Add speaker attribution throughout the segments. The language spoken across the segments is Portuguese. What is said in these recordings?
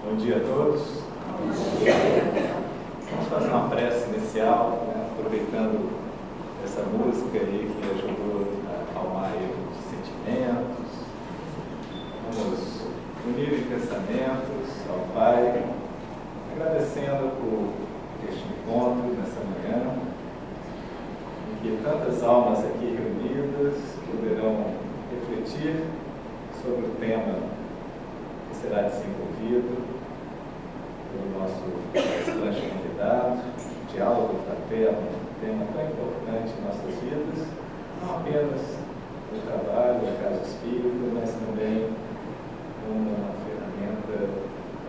Speaker 1: Bom dia a todos. Vamos fazer uma prece inicial, né, aproveitando essa música aí que ajudou a acalmar aí os sentimentos. Vamos unir em pensamentos ao Pai, agradecendo por este encontro nessa manhã, em que tantas almas aqui reunidas poderão refletir sobre o tema que será desenvolvido pelo nosso palestrante convidado, diálogo fraterno, um tema tão importante em nossas vidas, não apenas no trabalho, na casa espírita, mas também como uma ferramenta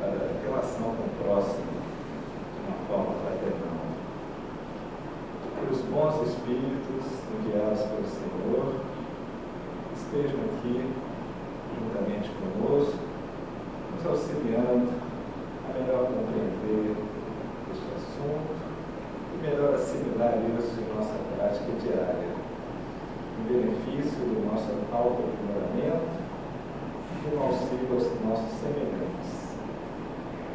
Speaker 1: para a relação com o próximo de uma forma fraternal. Que os bons espíritos enviados pelo Senhor estejam aqui juntamente conosco, nos auxiliando a melhor compreender este assunto e melhor assimilar isso em nossa prática diária, em benefício do nosso autoaprimoramento e no auxílio aos nossos semelhantes.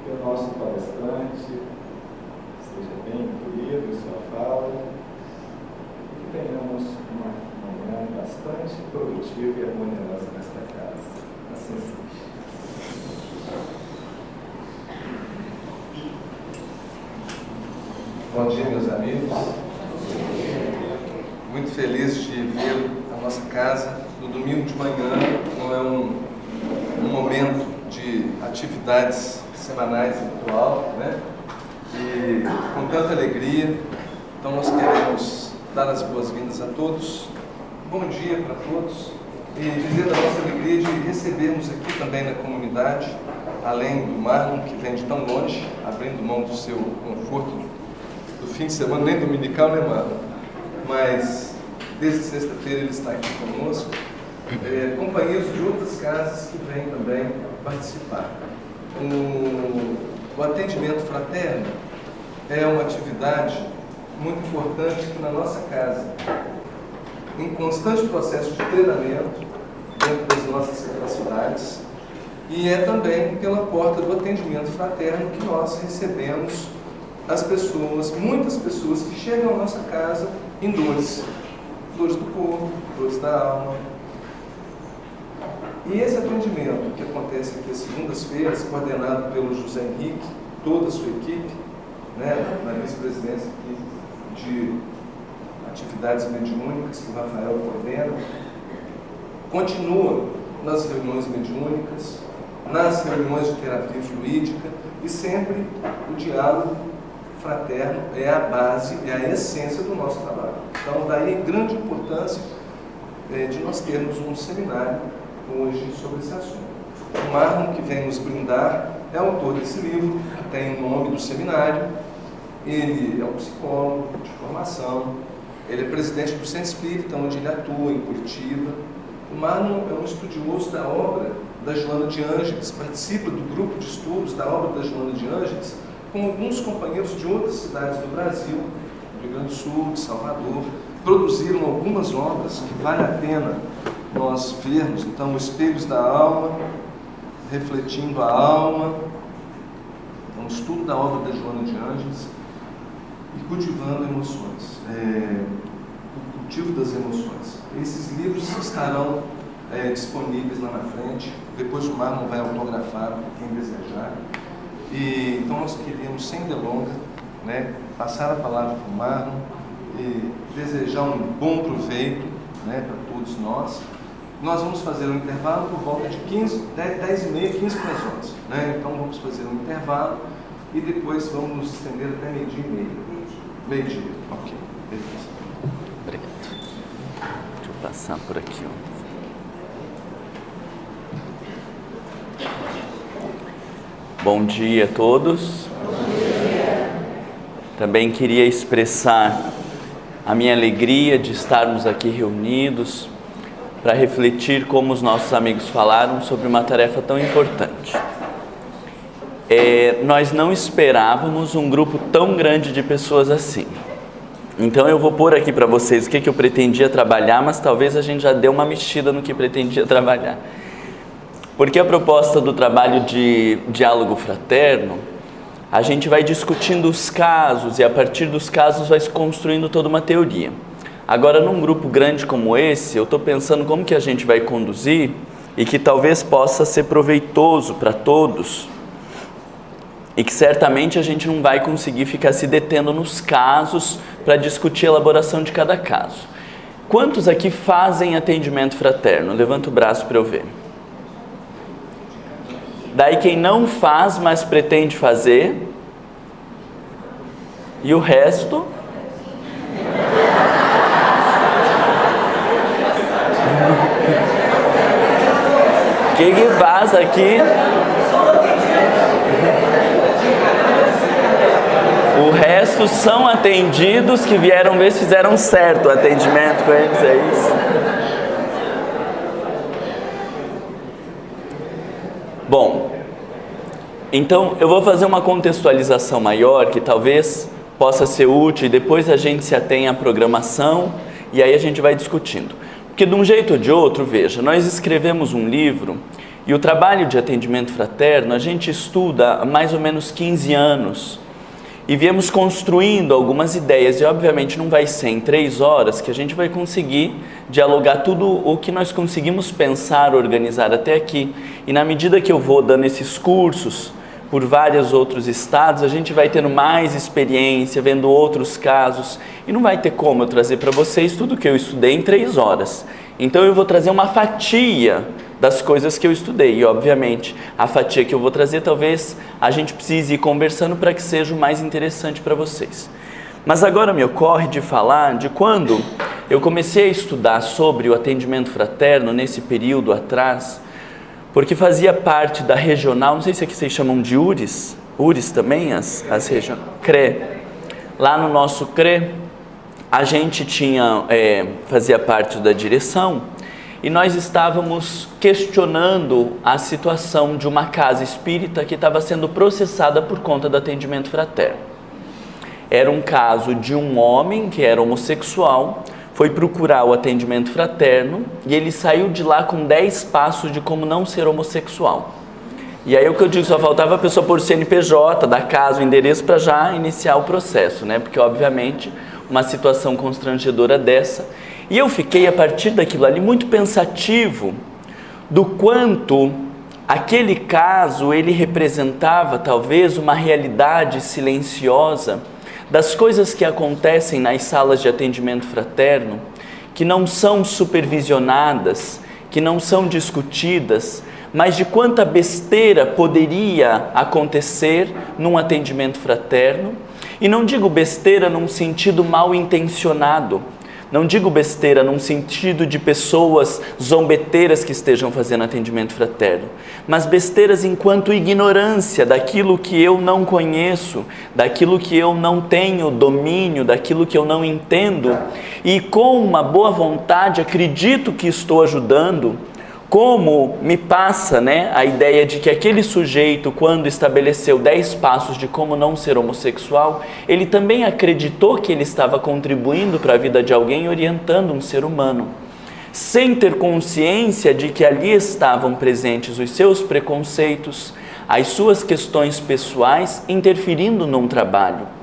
Speaker 1: Que o nosso palestrante seja bem incluído em sua fala e que tenhamos uma manhã bastante produtiva e harmoniosa nesta casa. Assim seja.
Speaker 2: Bom dia, meus amigos. Muito feliz de vê-lo na nossa casa no domingo de manhã, não é um momento de atividades semanais habitual, né? E com tanta alegria, então nós queremos dar as boas-vindas a todos. Bom dia para todos e dizer da nossa alegria de recebermos aqui também na comunidade, além do Marlon, que vem de tão longe, abrindo mão do seu conforto do fim de semana, nem dominical, né, Marlon? Mas desde sexta-feira ele está aqui conosco, companheiros de outras casas que vêm também participar. O atendimento fraterno é uma atividade muito importante na nossa casa, em constante processo de treinamento dentro das nossas capacidades, e é também pela porta do atendimento fraterno que nós recebemos as pessoas, muitas pessoas que chegam à nossa casa em dores do corpo, dores da alma. E esse atendimento que acontece aqui às segundas-feiras, coordenado pelo José Henrique, toda a sua equipe, né, na vice-presidência aqui de atividades mediúnicas que o Rafael coordena, continua nas reuniões mediúnicas, nas reuniões de terapia fluídica, e sempre o diálogo fraterno é a base, é a essência do nosso trabalho. Então, daí a grande importância de nós termos um seminário hoje sobre esse assunto. O Marlon, que vem nos brindar, é autor desse livro, que tem o nome do seminário. Ele é um psicólogo de formação, ele é presidente do Centro Espírita, onde ele atua em Curitiba. O Marlon é um estudioso da obra da Joana de Ângeles, participa do grupo de estudos da obra da Joana de Ângeles, com alguns companheiros de outras cidades do Brasil, do Rio Grande do Sul, de Salvador, produziram algumas obras que vale a pena nós vermos. Então, Espelhos da Alma, Refletindo a Alma, um estudo da obra da Joana de Ângeles, e Cultivando Emoções, o cultivo das emoções. Esses livros estarão disponíveis lá na frente, depois o Marlon vai autografar para quem desejar. E então nós queríamos, sem delonga, né, passar a palavra para o Marlon e desejar um bom proveito, né, para todos nós. Nós vamos fazer um intervalo por volta de 10h30, 15 para as 11. Né? Então vamos fazer um intervalo e depois vamos nos estender até meio-dia e meia. Meio-dia, ok.
Speaker 3: Obrigado. Deixa eu passar por aqui. Bom dia a todos. Também queria expressar a minha alegria de estarmos aqui reunidos para refletir, como os nossos amigos falaram, sobre uma tarefa tão importante. Nós não esperávamos um grupo tão grande de pessoas assim. Então eu vou pôr aqui para vocês o que eu pretendia trabalhar, mas talvez a gente já deu uma mexida no que pretendia trabalhar. Porque a proposta do trabalho de diálogo fraterno, a gente vai discutindo os casos e a partir dos casos vai se construindo toda uma teoria. Agora, num grupo grande como esse, eu estou pensando como que a gente vai conduzir e que talvez possa ser proveitoso para todos e que certamente a gente não vai conseguir ficar se detendo nos casos para discutir a elaboração de cada caso. Quantos aqui fazem atendimento fraterno? Levanta o braço para eu ver. Daí quem não faz, mas pretende fazer. E o resto? O que faz aqui? O resto são atendidos que vieram ver se fizeram certo o atendimento com eles, é isso? Bom, então eu vou fazer uma contextualização maior que talvez possa ser útil e depois a gente se atém à programação e aí a gente vai discutindo. Porque de um jeito ou de outro, veja, nós escrevemos um livro e o trabalho de atendimento fraterno a gente estuda há mais ou menos 15 anos e viemos construindo algumas ideias e obviamente não vai ser em 3 horas que a gente vai conseguir dialogar tudo o que nós conseguimos pensar, organizar até aqui. E na medida que eu vou dando esses cursos por vários outros estados, a gente vai tendo mais experiência, vendo outros casos e não vai ter como eu trazer para vocês tudo que eu estudei em 3 horas. Então eu vou trazer uma fatia das coisas que eu estudei e obviamente a fatia que eu vou trazer talvez a gente precise ir conversando para que seja o mais interessante para vocês. Mas agora me ocorre de falar de quando eu comecei a estudar sobre o atendimento fraterno nesse período atrás, porque fazia parte da regional, não sei se aqui vocês chamam de URIS também, as regionais, CRE. Lá no nosso CRE, a gente fazia parte da direção e nós estávamos questionando a situação de uma casa espírita que estava sendo processada por conta do atendimento fraterno. Era um caso de um homem que era homossexual, foi procurar o atendimento fraterno e ele saiu de lá com 10 passos de como não ser homossexual. E aí o que eu digo, só faltava a pessoa pôr o CNPJ da casa, o endereço para já iniciar o processo, né? Porque obviamente uma situação constrangedora dessa. E eu fiquei a partir daquilo ali muito pensativo do quanto aquele caso ele representava talvez uma realidade silenciosa das coisas que acontecem nas salas de atendimento fraterno, que não são supervisionadas, que não são discutidas, mas de quanta besteira poderia acontecer num atendimento fraterno. E não digo besteira num sentido mal intencionado, não digo besteira num sentido de pessoas zombeteiras que estejam fazendo atendimento fraterno, mas besteiras enquanto ignorância daquilo que eu não conheço, daquilo que eu não tenho domínio, daquilo que eu não entendo, e com uma boa vontade acredito que estou ajudando, como me passa, a ideia de que aquele sujeito, quando estabeleceu 10 passos de como não ser homossexual, ele também acreditou que ele estava contribuindo para a vida de alguém, orientando um ser humano, sem ter consciência de que ali estavam presentes os seus preconceitos, as suas questões pessoais, interferindo num trabalho.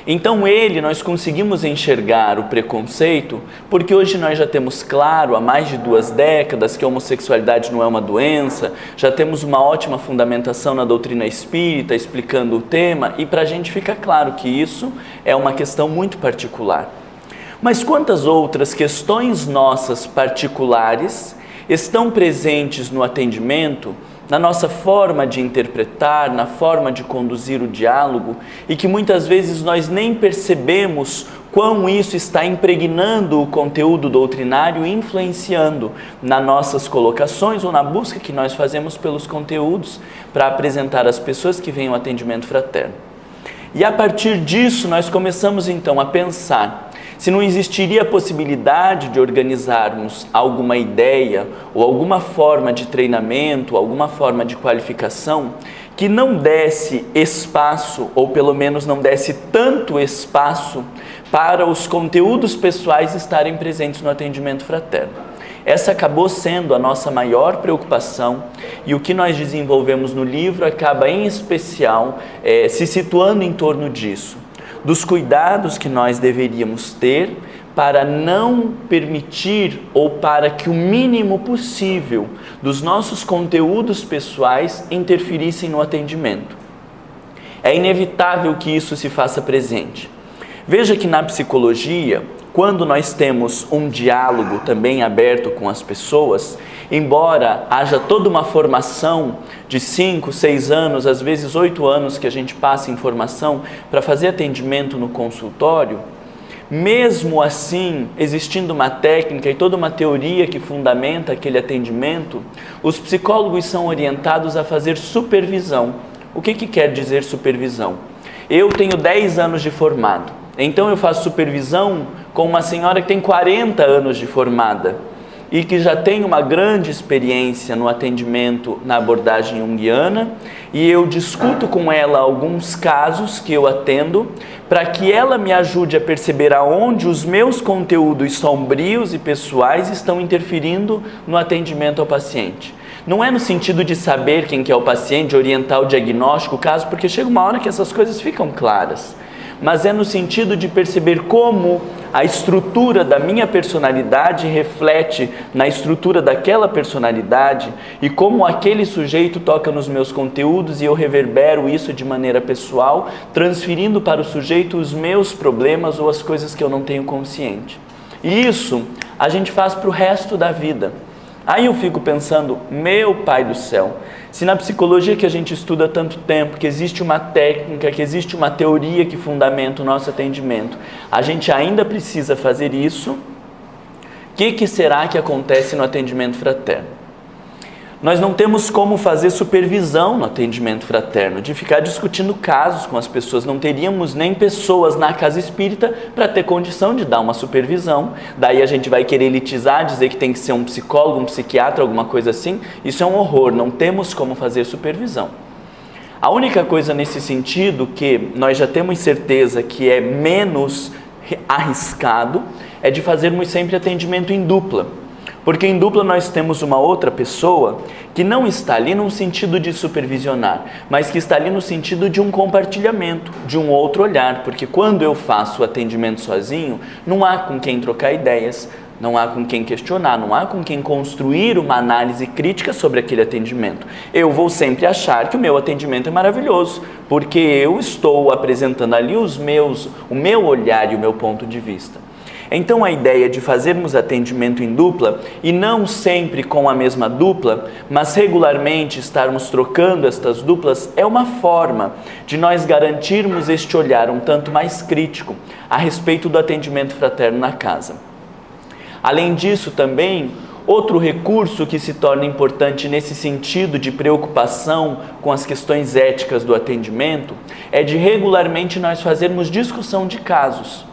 Speaker 3: Então nós conseguimos enxergar o preconceito, porque hoje nós já temos claro, há mais de 2 décadas, que a homossexualidade não é uma doença, já temos uma ótima fundamentação na doutrina espírita, explicando o tema, e para a gente fica claro que isso é uma questão muito particular. Mas quantas outras questões nossas particulares estão presentes no atendimento, na nossa forma de interpretar, na forma de conduzir o diálogo, e que muitas vezes nós nem percebemos quão isso está impregnando o conteúdo doutrinário e influenciando nas nossas colocações ou na busca que nós fazemos pelos conteúdos para apresentar às pessoas que vêm ao atendimento fraterno. E a partir disso nós começamos então a pensar se não existiria a possibilidade de organizarmos alguma ideia ou alguma forma de treinamento, alguma forma de qualificação que não desse espaço, ou pelo menos não desse tanto espaço para os conteúdos pessoais estarem presentes no atendimento fraterno. Essa acabou sendo a nossa maior preocupação, e o que nós desenvolvemos no livro acaba, em especial, se situando em torno disso, dos cuidados que nós deveríamos ter para não permitir, ou para que o mínimo possível dos nossos conteúdos pessoais interferissem no atendimento. É inevitável que isso se faça presente. Veja que na psicologia, quando nós temos um diálogo também aberto com as pessoas, embora haja toda uma formação de 5, 6 anos, às vezes 8 anos que a gente passa em formação para fazer atendimento no consultório, mesmo assim, existindo uma técnica e toda uma teoria que fundamenta aquele atendimento, os psicólogos são orientados a fazer supervisão. O que quer dizer supervisão? Eu tenho 10 anos de formado, então eu faço supervisão com uma senhora que tem 40 anos de formada e que já tem uma grande experiência no atendimento na abordagem junguiana, e eu discuto com ela alguns casos que eu atendo para que ela me ajude a perceber aonde os meus conteúdos sombrios e pessoais estão interferindo no atendimento ao paciente. Não é no sentido de saber quem que é o paciente, orientar o diagnóstico, o caso, porque chega uma hora que essas coisas ficam claras, mas é no sentido de perceber como a estrutura da minha personalidade reflete na estrutura daquela personalidade e como aquele sujeito toca nos meus conteúdos e eu reverbero isso de maneira pessoal, transferindo para o sujeito os meus problemas ou as coisas que eu não tenho consciente. E isso a gente faz para o resto da vida. Aí eu fico pensando, meu Pai do céu, se na psicologia que a gente estuda há tanto tempo, que existe uma técnica, que existe uma teoria que fundamenta o nosso atendimento, a gente ainda precisa fazer isso, o que será que acontece no atendimento fraterno? Nós não temos como fazer supervisão no atendimento fraterno, de ficar discutindo casos com as pessoas, não teríamos nem pessoas na casa espírita para ter condição de dar uma supervisão. Daí a gente vai querer elitizar, dizer que tem que ser um psicólogo, um psiquiatra, alguma coisa assim. Isso é um horror, não temos como fazer supervisão. A única coisa nesse sentido que nós já temos certeza que é menos arriscado é de fazermos sempre atendimento em dupla. Porque em dupla nós temos uma outra pessoa que não está ali no sentido de supervisionar, mas que está ali no sentido de um compartilhamento, de um outro olhar. Porque quando eu faço o atendimento sozinho, não há com quem trocar ideias, não há com quem questionar, não há com quem construir uma análise crítica sobre aquele atendimento. Eu vou sempre achar que o meu atendimento é maravilhoso, porque eu estou apresentando ali o meu olhar e o meu ponto de vista. Então a ideia de fazermos atendimento em dupla, e não sempre com a mesma dupla, mas regularmente estarmos trocando estas duplas, é uma forma de nós garantirmos este olhar um tanto mais crítico a respeito do atendimento fraterno na casa. Além disso também, outro recurso que se torna importante nesse sentido de preocupação com as questões éticas do atendimento é de regularmente nós fazermos discussão de casos.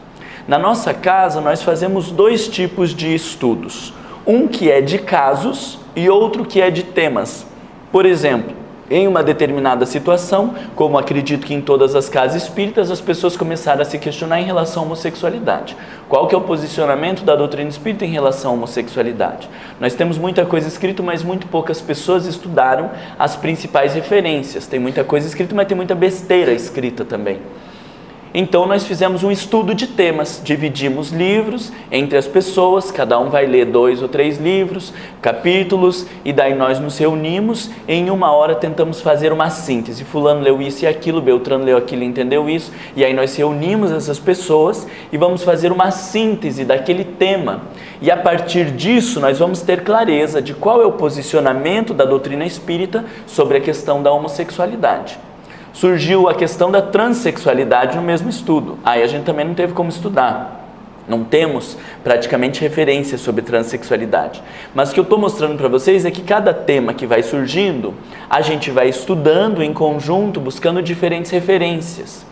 Speaker 3: Na nossa casa, nós fazemos 2 tipos de estudos. Um que é de casos e outro que é de temas. Por exemplo, em uma determinada situação, como acredito que em todas as casas espíritas, as pessoas começaram a se questionar em relação à homossexualidade. Qual que é o posicionamento da doutrina espírita em relação à homossexualidade? Nós temos muita coisa escrita, mas muito poucas pessoas estudaram as principais referências. Tem muita coisa escrita, mas tem muita besteira escrita também. Então nós fizemos um estudo de temas, dividimos livros entre as pessoas, cada um vai ler 2 ou 3 livros, capítulos, e daí nós nos reunimos, em 1 hora tentamos fazer uma síntese. Fulano leu isso e aquilo, Beltrano leu aquilo e entendeu isso, e aí nós reunimos essas pessoas e vamos fazer uma síntese daquele tema. E a partir disso nós vamos ter clareza de qual é o posicionamento da doutrina espírita sobre a questão da homossexualidade. Surgiu a questão da transexualidade no mesmo estudo. Aí a gente também não teve como estudar. Não temos praticamente referência sobre transexualidade. Mas o que eu estou mostrando para vocês é que cada tema que vai surgindo, a gente vai estudando em conjunto, buscando diferentes referências.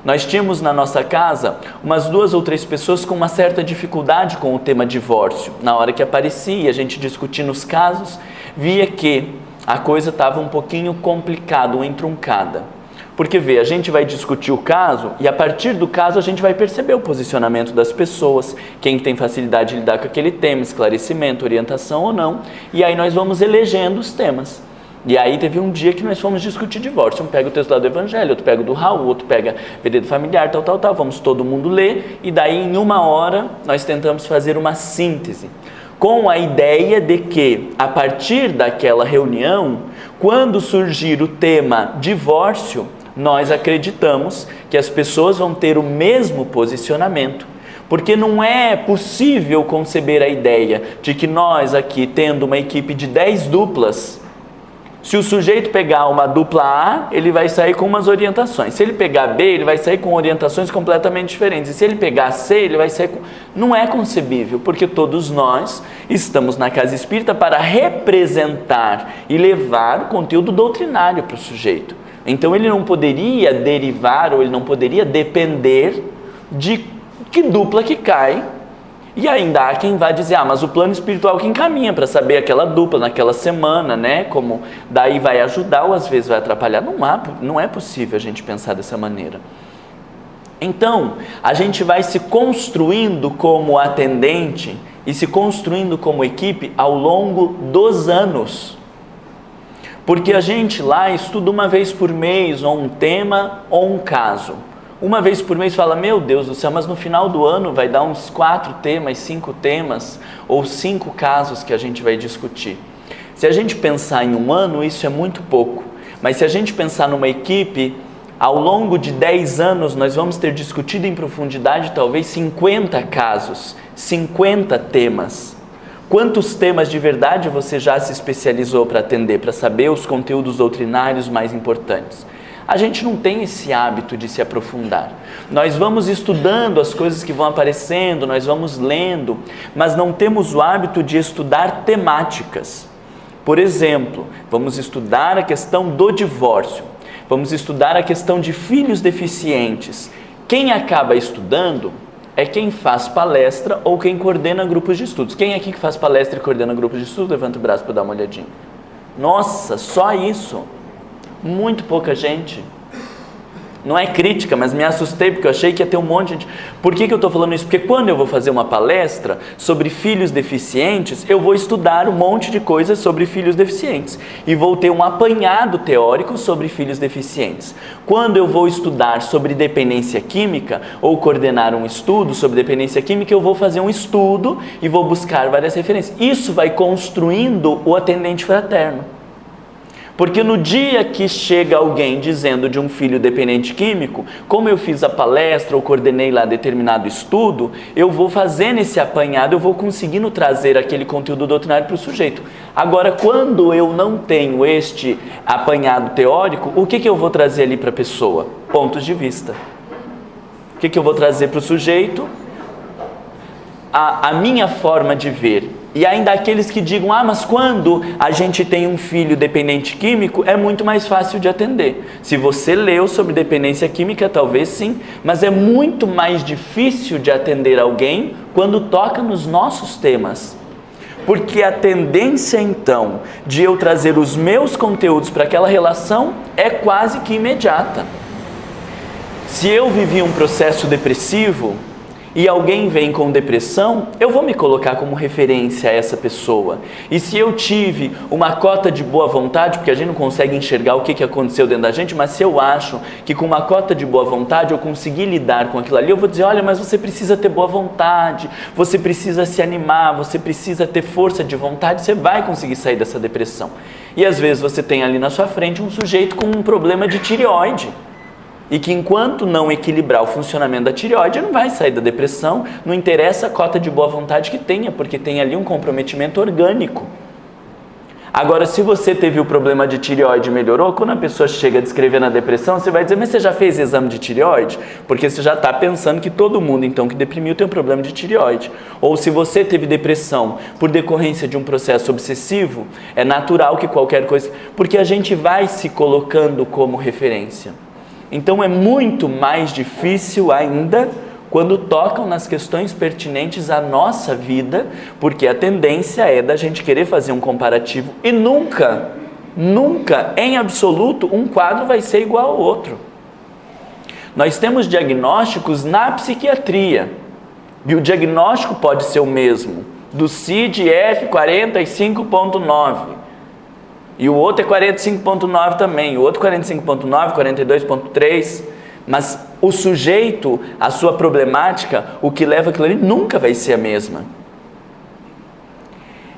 Speaker 3: Nós tínhamos na nossa casa umas 2 ou 3 pessoas com uma certa dificuldade com o tema divórcio. Na hora que aparecia, a gente discutindo os casos, via que a coisa estava um pouquinho complicada ou entroncada. Porque vê, a gente vai discutir o caso e a partir do caso a gente vai perceber o posicionamento das pessoas, quem tem facilidade de lidar com aquele tema, esclarecimento, orientação ou não, e aí nós vamos elegendo os temas. E aí teve um dia que nós fomos discutir divórcio, um pega o texto lá do Evangelho, outro pega o do Raul, outro pega veredo familiar, tal, vamos todo mundo ler, e daí em 1 hora nós tentamos fazer uma síntese, com a ideia de que, a partir daquela reunião, quando surgir o tema divórcio, nós acreditamos que as pessoas vão ter o mesmo posicionamento, porque não é possível conceber a ideia de que nós aqui, tendo uma equipe de 10 duplas, se o sujeito pegar uma dupla A, ele vai sair com umas orientações. Se ele pegar B, ele vai sair com orientações completamente diferentes. E se ele pegar C, ele vai sair com... Não é concebível, porque todos nós estamos na casa espírita para representar e levar o conteúdo doutrinário para o sujeito. Então ele não poderia derivar ou ele não poderia depender de que dupla que cai. E ainda há quem vai dizer, mas o plano espiritual que encaminha para saber aquela dupla naquela semana, né? Como daí vai ajudar ou às vezes vai atrapalhar. Não é possível a gente pensar dessa maneira. Então, a gente vai se construindo como atendente e se construindo como equipe ao longo dos anos. Porque a gente lá estuda uma vez por mês, ou um tema, ou um caso. Uma vez por mês fala, meu Deus do céu, mas no final do ano vai dar uns 4 temas, 5 temas, ou 5 casos que a gente vai discutir. Se a gente pensar em um ano, isso é muito pouco. Mas se a gente pensar numa equipe, ao longo de 10 anos, nós vamos ter discutido em profundidade talvez 50 casos, 50 temas. Quantos temas de verdade você já se especializou para atender, para saber os conteúdos doutrinários mais importantes? A gente não tem esse hábito de se aprofundar. Nós vamos estudando as coisas que vão aparecendo, nós vamos lendo, mas não temos o hábito de estudar temáticas. Por exemplo, vamos estudar a questão do divórcio, vamos estudar a questão de filhos deficientes. Quem acaba estudando é quem faz palestra ou quem coordena grupos de estudos. Quem aqui que faz palestra e coordena grupos de estudos? Levanta o braço para dar uma olhadinha. Nossa, só isso? Muito pouca gente. Não é crítica, mas me assustei porque eu achei que ia ter um monte de gente. Por que eu estou falando isso? Porque quando eu vou fazer uma palestra sobre filhos deficientes, eu vou estudar um monte de coisas sobre filhos deficientes e vou ter um apanhado teórico sobre filhos deficientes. Quando eu vou estudar sobre dependência química ou coordenar um estudo sobre dependência química, eu vou fazer um estudo e vou buscar várias referências. Isso vai construindo o atendente fraterno. Porque no dia que chega alguém dizendo de um filho dependente químico, como eu fiz a palestra ou coordenei lá determinado estudo, eu vou fazendo esse apanhado, eu vou conseguindo trazer aquele conteúdo doutrinário para o sujeito. Agora, quando eu não tenho este apanhado teórico, o que eu vou trazer ali para a pessoa? Pontos de vista. O que eu vou trazer para o sujeito? A minha forma de ver. E ainda aqueles que digam, mas quando a gente tem um filho dependente químico, é muito mais fácil de atender. Se você leu sobre dependência química, talvez sim, mas é muito mais difícil de atender alguém quando toca nos nossos temas. Porque a tendência, então, de eu trazer os meus conteúdos para aquela relação é quase que imediata. Se eu vivi um processo depressivo, e alguém vem com depressão, eu vou me colocar como referência a essa pessoa. E se eu tive uma cota de boa vontade, porque a gente não consegue enxergar o que aconteceu dentro da gente, mas se eu acho que com uma cota de boa vontade eu consegui lidar com aquilo ali, eu vou dizer, olha, mas você precisa ter boa vontade, você precisa se animar, você precisa ter força de vontade, você vai conseguir sair dessa depressão. E às vezes você tem ali na sua frente um sujeito com um problema de tireoide, e que enquanto não equilibrar o funcionamento da tireoide, não vai sair da depressão, não interessa a cota de boa vontade que tenha, porque tem ali um comprometimento orgânico. Agora, se você teve o problema de tireoide e melhorou, quando a pessoa chega a descrever na depressão, você vai dizer, mas você já fez exame de tireoide? Porque você já está pensando que todo mundo, então, que deprimiu tem um problema de tireoide. Ou se você teve depressão por decorrência de um processo obsessivo, é natural que qualquer coisa... Porque a gente vai se colocando como referência. Então é muito mais difícil ainda quando tocam nas questões pertinentes à nossa vida, porque a tendência é da gente querer fazer um comparativo e nunca, em absoluto, um quadro vai ser igual ao outro. Nós temos diagnósticos na psiquiatria, e o diagnóstico pode ser o mesmo, do CID-F 45.9, e o outro é 45.9 também, o outro 45.9, 42.3, mas o sujeito, a sua problemática, o que leva aquilo ali nunca vai ser a mesma.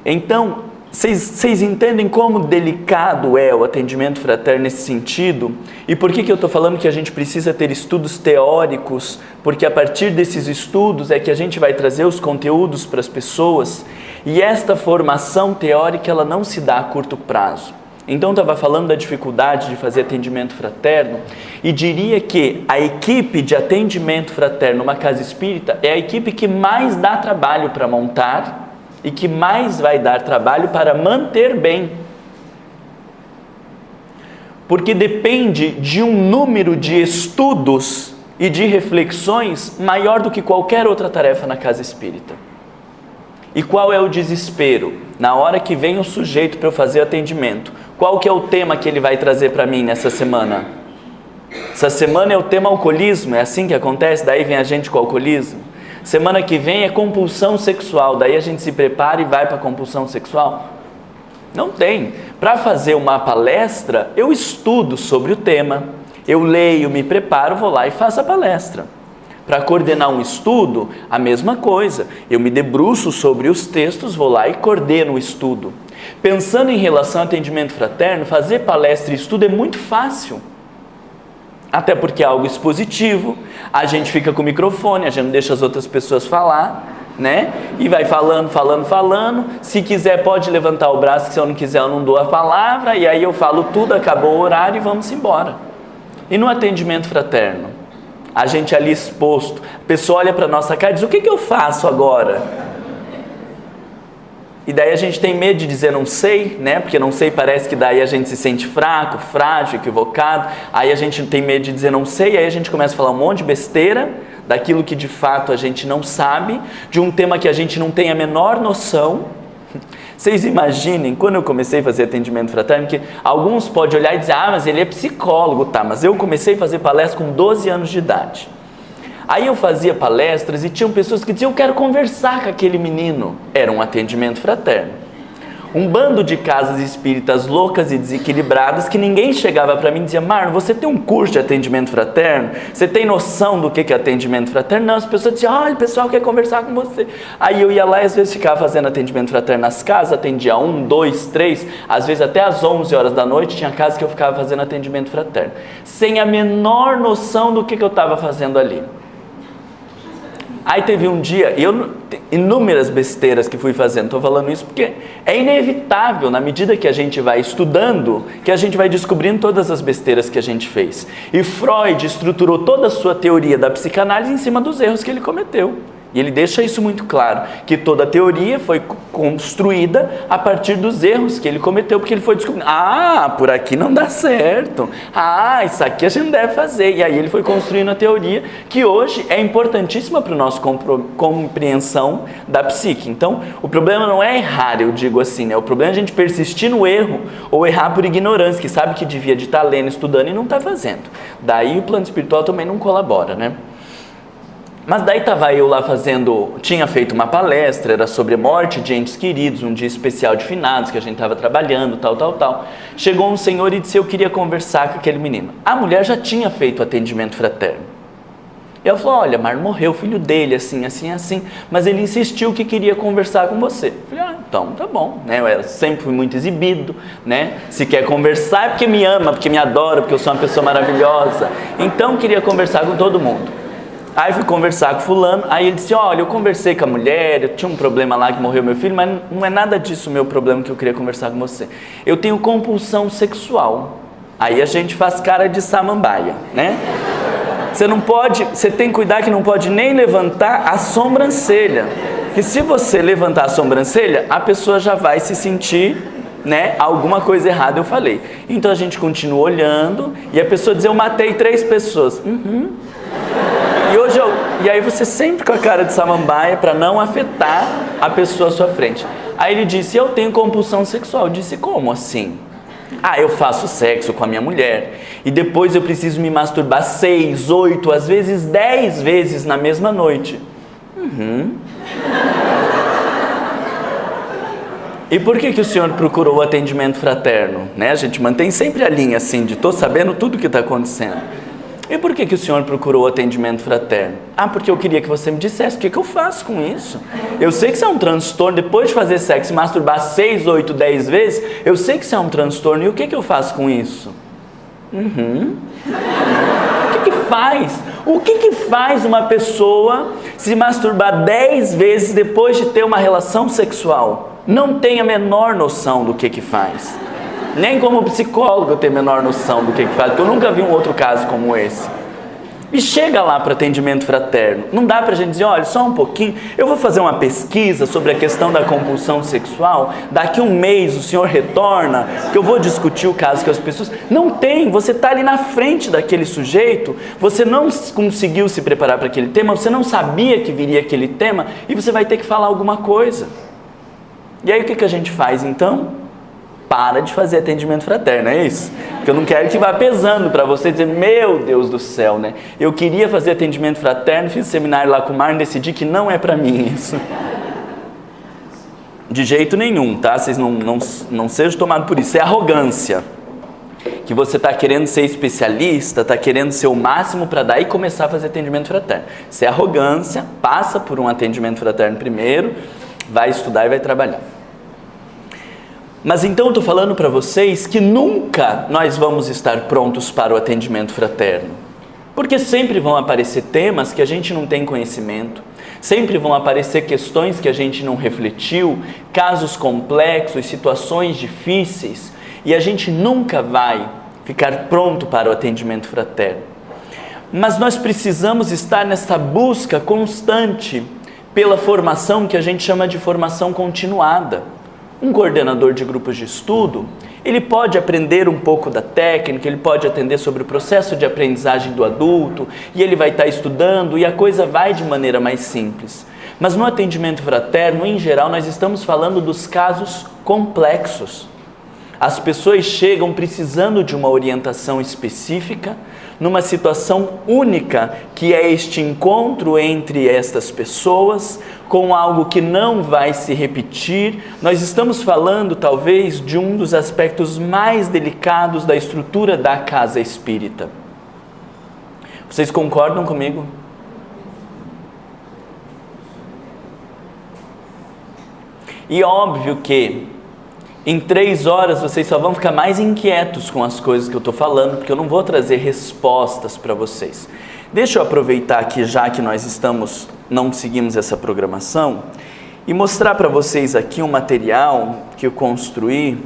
Speaker 3: Então, vocês entendem como delicado é o atendimento fraterno nesse sentido? E por que eu estou falando que a gente precisa ter estudos teóricos? Porque a partir desses estudos é que a gente vai trazer os conteúdos para as pessoas, e esta formação teórica ela não se dá a curto prazo. Então eu estava falando da dificuldade de fazer atendimento fraterno, e diria que a equipe de atendimento fraterno numa casa espírita é a equipe que mais dá trabalho para montar, e que mais vai dar trabalho para manter bem. Porque depende de um número de estudos e de reflexões maior do que qualquer outra tarefa na casa espírita. E qual é o desespero? Na hora que vem o sujeito para eu fazer o atendimento, qual que é o tema que ele vai trazer para mim nessa semana? Essa semana é o tema alcoolismo, é assim que acontece? Daí vem a gente com o alcoolismo. Semana que vem é compulsão sexual, daí a gente se prepara e vai para a compulsão sexual? Não tem. Para fazer uma palestra, eu estudo sobre o tema, eu leio, me preparo, vou lá e faço a palestra. Para coordenar um estudo, a mesma coisa. Eu me debruço sobre os textos, vou lá e coordeno o estudo. Pensando em relação ao atendimento fraterno, fazer palestra e estudo é muito fácil. Até porque é algo expositivo, a gente fica com o microfone, a gente não deixa as outras pessoas falar, né? E vai falando. Se quiser pode levantar o braço, que se eu não quiser eu não dou a palavra, e aí eu falo tudo, acabou o horário e vamos embora. E no atendimento fraterno? A gente ali exposto, a pessoa olha para a nossa cara e diz, o que eu faço agora? E daí a gente tem medo de dizer não sei, né? Porque não sei parece que daí a gente se sente fraco, frágil, equivocado. Aí a gente tem medo de dizer não sei, aí a gente começa a falar um monte de besteira, daquilo que de fato a gente não sabe, de um tema que a gente não tem a menor noção. Vocês imaginem, quando eu comecei a fazer atendimento fraterno, que alguns podem olhar e dizer, mas ele é psicólogo, tá? Mas eu comecei a fazer palestra com 12 anos de idade. Aí eu fazia palestras e tinham pessoas que diziam, eu quero conversar com aquele menino. Era um atendimento fraterno. Um bando de casas espíritas loucas e desequilibradas que ninguém chegava para mim e dizia, Marlon, você tem um curso de atendimento fraterno? Você tem noção do que é atendimento fraterno? Não, as pessoas diziam, olha, o pessoal quer conversar com você. Aí eu ia lá e às vezes ficava fazendo atendimento fraterno nas casas, atendia 1, 2, 3, às vezes até às 11 horas da noite, tinha casas que eu ficava fazendo atendimento fraterno, sem a menor noção do que eu estava fazendo ali. Aí teve um dia, inúmeras besteiras que fui fazendo, estou falando isso porque é inevitável, na medida que a gente vai estudando, que a gente vai descobrindo todas as besteiras que a gente fez. E Freud estruturou toda a sua teoria da psicanálise em cima dos erros que ele cometeu. E ele deixa isso muito claro, que toda a teoria foi construída a partir dos erros que ele cometeu, porque ele foi descobrindo, por aqui não dá certo, isso aqui a gente deve fazer. E aí ele foi construindo a teoria, que hoje é importantíssima para a nossa compreensão da psique. Então, o problema não é errar, eu digo assim, né? O problema é a gente persistir no erro, ou errar por ignorância, que sabe que devia de estar lendo, estudando e não está fazendo. Daí o plano espiritual também não colabora, né? Mas daí estava eu lá tinha feito uma palestra, era sobre morte de entes queridos, um dia especial de finados, que a gente estava trabalhando, tal. Chegou um senhor e disse, eu queria conversar com aquele menino. A mulher já tinha feito atendimento fraterno. E ela falou, olha, Marlon, morreu o filho dele, assim, mas ele insistiu que queria conversar com você. Eu falei, então tá bom, né? Eu sempre fui muito exibido, né? Se quer conversar é porque me ama, porque me adora, porque eu sou uma pessoa maravilhosa. Então queria conversar com todo mundo. Aí fui conversar com fulano, aí ele disse, olha, eu conversei com a mulher, eu tinha um problema lá que morreu meu filho, mas não é nada disso o meu problema que eu queria conversar com você. Eu tenho compulsão sexual. Aí a gente faz cara de samambaia, né? Você tem que cuidar que não pode nem levantar a sobrancelha. Que se você levantar a sobrancelha, a pessoa já vai se sentir, né, alguma coisa errada eu falei. Então a gente continua olhando e a pessoa diz, eu matei 3 pessoas. E aí você sempre com a cara de samambaia para não afetar a pessoa à sua frente. Aí ele disse, eu tenho compulsão sexual. Eu disse, como assim? Ah, eu faço sexo com a minha mulher e depois eu preciso me masturbar 6, 8, às vezes 10 vezes na mesma noite. E por que o senhor procurou o atendimento fraterno? Né? A gente mantém sempre a linha assim, de estou sabendo tudo o que está acontecendo. E por que o senhor procurou o atendimento fraterno? Ah, porque eu queria que você me dissesse o que eu faço com isso. Eu sei que isso é um transtorno, depois de fazer sexo e masturbar 6, 8, 10 vezes, eu sei que isso é um transtorno, e o que eu faço com isso? O que faz? O que faz uma pessoa se masturbar 10 vezes depois de ter uma relação sexual? Não tem a menor noção do que faz. Nem como psicólogo eu tenho a menor noção do que faz, porque eu nunca vi um outro caso como esse. E chega lá para atendimento fraterno. Não dá para a gente dizer, olha, só um pouquinho, eu vou fazer uma pesquisa sobre a questão da compulsão sexual, daqui um mês o senhor retorna, que eu vou discutir o caso com as pessoas. Não tem, você está ali na frente daquele sujeito, você não conseguiu se preparar para aquele tema, você não sabia que viria aquele tema, e você vai ter que falar alguma coisa. E aí o que a gente faz então? Para de fazer atendimento fraterno, é isso? Porque eu não quero que vá pesando para você dizer, meu Deus do céu, né? Eu queria fazer atendimento fraterno, fiz seminário lá com o Marlon, decidi que não é para mim isso. De jeito nenhum, tá? Vocês não sejam tomados por isso, é arrogância. Que você está querendo ser especialista, está querendo ser o máximo para daí começar a fazer atendimento fraterno. Isso é arrogância, passa por um atendimento fraterno primeiro, vai estudar e vai trabalhar. Mas então eu estou falando para vocês que nunca nós vamos estar prontos para o atendimento fraterno. Porque sempre vão aparecer temas que a gente não tem conhecimento, sempre vão aparecer questões que a gente não refletiu, casos complexos, situações difíceis, e a gente nunca vai ficar pronto para o atendimento fraterno. Mas nós precisamos estar nessa busca constante pela formação que a gente chama de formação continuada. Um coordenador de grupos de estudo, ele pode aprender um pouco da técnica, ele pode atender sobre o processo de aprendizagem do adulto, e ele vai estar estudando, e a coisa vai de maneira mais simples. Mas no atendimento fraterno, em geral, nós estamos falando dos casos complexos. As pessoas chegam precisando de uma orientação específica, numa situação única, que é este encontro entre estas pessoas, com algo que não vai se repetir. Nós estamos falando, talvez, de um dos aspectos mais delicados da estrutura da casa espírita. Vocês concordam comigo? E óbvio que em 3 horas vocês só vão ficar mais inquietos com as coisas que eu estou falando, porque eu não vou trazer respostas para vocês. Deixa eu aproveitar aqui, já que nós não seguimos essa programação, e mostrar para vocês aqui um material que eu construí.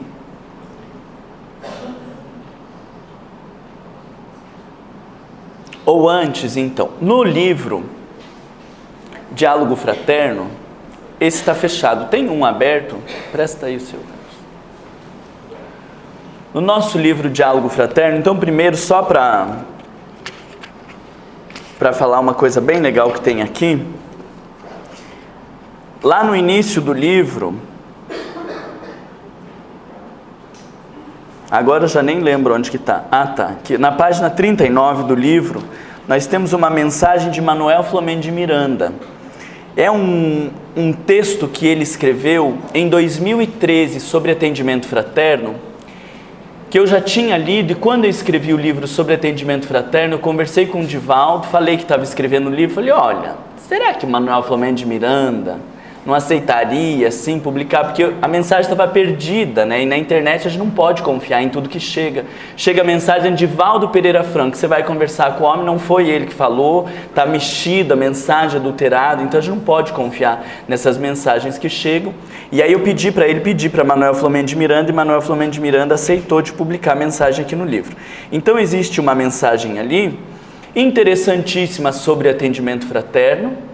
Speaker 3: Ou antes, então, no livro Diálogo Fraterno, esse está fechado, tem um aberto, presta aí o seu. No nosso livro Diálogo Fraterno, então primeiro só para falar uma coisa bem legal que tem aqui, lá no início do livro, agora eu já nem lembro onde que está, aqui, na página 39 do livro, nós temos uma mensagem de Manuel Flamengo de Miranda. É um texto que ele escreveu em 2013 sobre atendimento fraterno, que eu já tinha lido, e quando eu escrevi o livro sobre atendimento fraterno, eu conversei com o Divaldo, falei que estava escrevendo o livro, falei, olha, será que Manuel Flamengo de Miranda não aceitaria, assim, publicar? Porque a mensagem estava perdida, né? E na internet a gente não pode confiar em tudo que chega. Chega a mensagem de Divaldo Pereira Franco, você vai conversar com o homem, não foi ele que falou, está mexida, a mensagem adulterada, então a gente não pode confiar nessas mensagens que chegam. E aí eu pedi para Manuel Flamengo de Miranda, e Manuel Flamengo de Miranda aceitou de publicar a mensagem aqui no livro. Então existe uma mensagem ali, interessantíssima, sobre atendimento fraterno.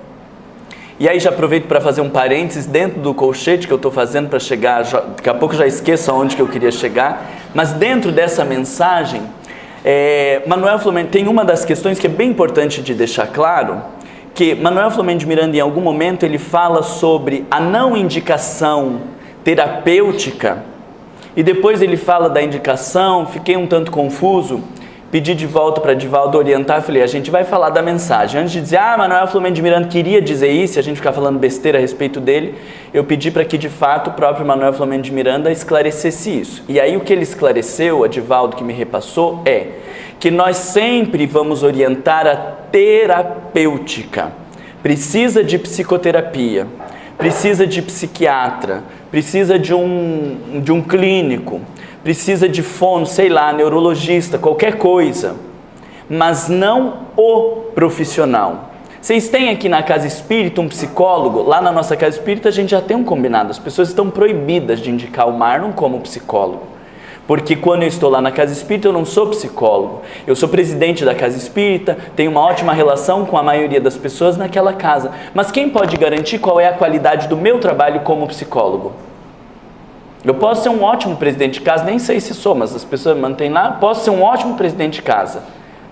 Speaker 3: E aí já aproveito para fazer um parênteses dentro do colchete que eu estou fazendo para chegar, daqui a pouco eu já esqueço aonde que eu queria chegar, mas dentro dessa mensagem, Manuel Flamengo tem uma das questões que é bem importante de deixar claro, que Manuel Flamengo de Miranda, em algum momento, ele fala sobre a não indicação terapêutica E depois ele fala da indicação, fiquei um tanto confuso, pedi de volta para Divaldo orientar, falei, a gente vai falar da mensagem. Antes de dizer, Manuel Filomeno de Miranda queria dizer isso, e a gente ficar falando besteira a respeito dele, eu pedi para que de fato o próprio Manuel Filomeno de Miranda esclarecesse isso. E aí o que ele esclareceu, a Divaldo que me repassou, é que nós sempre vamos orientar a terapêutica. Precisa de psicoterapia, precisa de psiquiatra, precisa de um clínico, precisa de fono, sei lá, neurologista, qualquer coisa, mas não o profissional. Vocês têm aqui na Casa Espírita um psicólogo? Lá na nossa Casa Espírita a gente já tem um combinado, as pessoas estão proibidas de indicar o Marlon como psicólogo. Porque quando eu estou lá na Casa Espírita, eu não sou psicólogo. Eu sou presidente da Casa Espírita, tenho uma ótima relação com a maioria das pessoas naquela casa. Mas quem pode garantir qual é a qualidade do meu trabalho como psicólogo? Eu posso ser um ótimo presidente de casa, nem sei se sou, mas as pessoas mantêm lá. Posso ser um ótimo presidente de casa,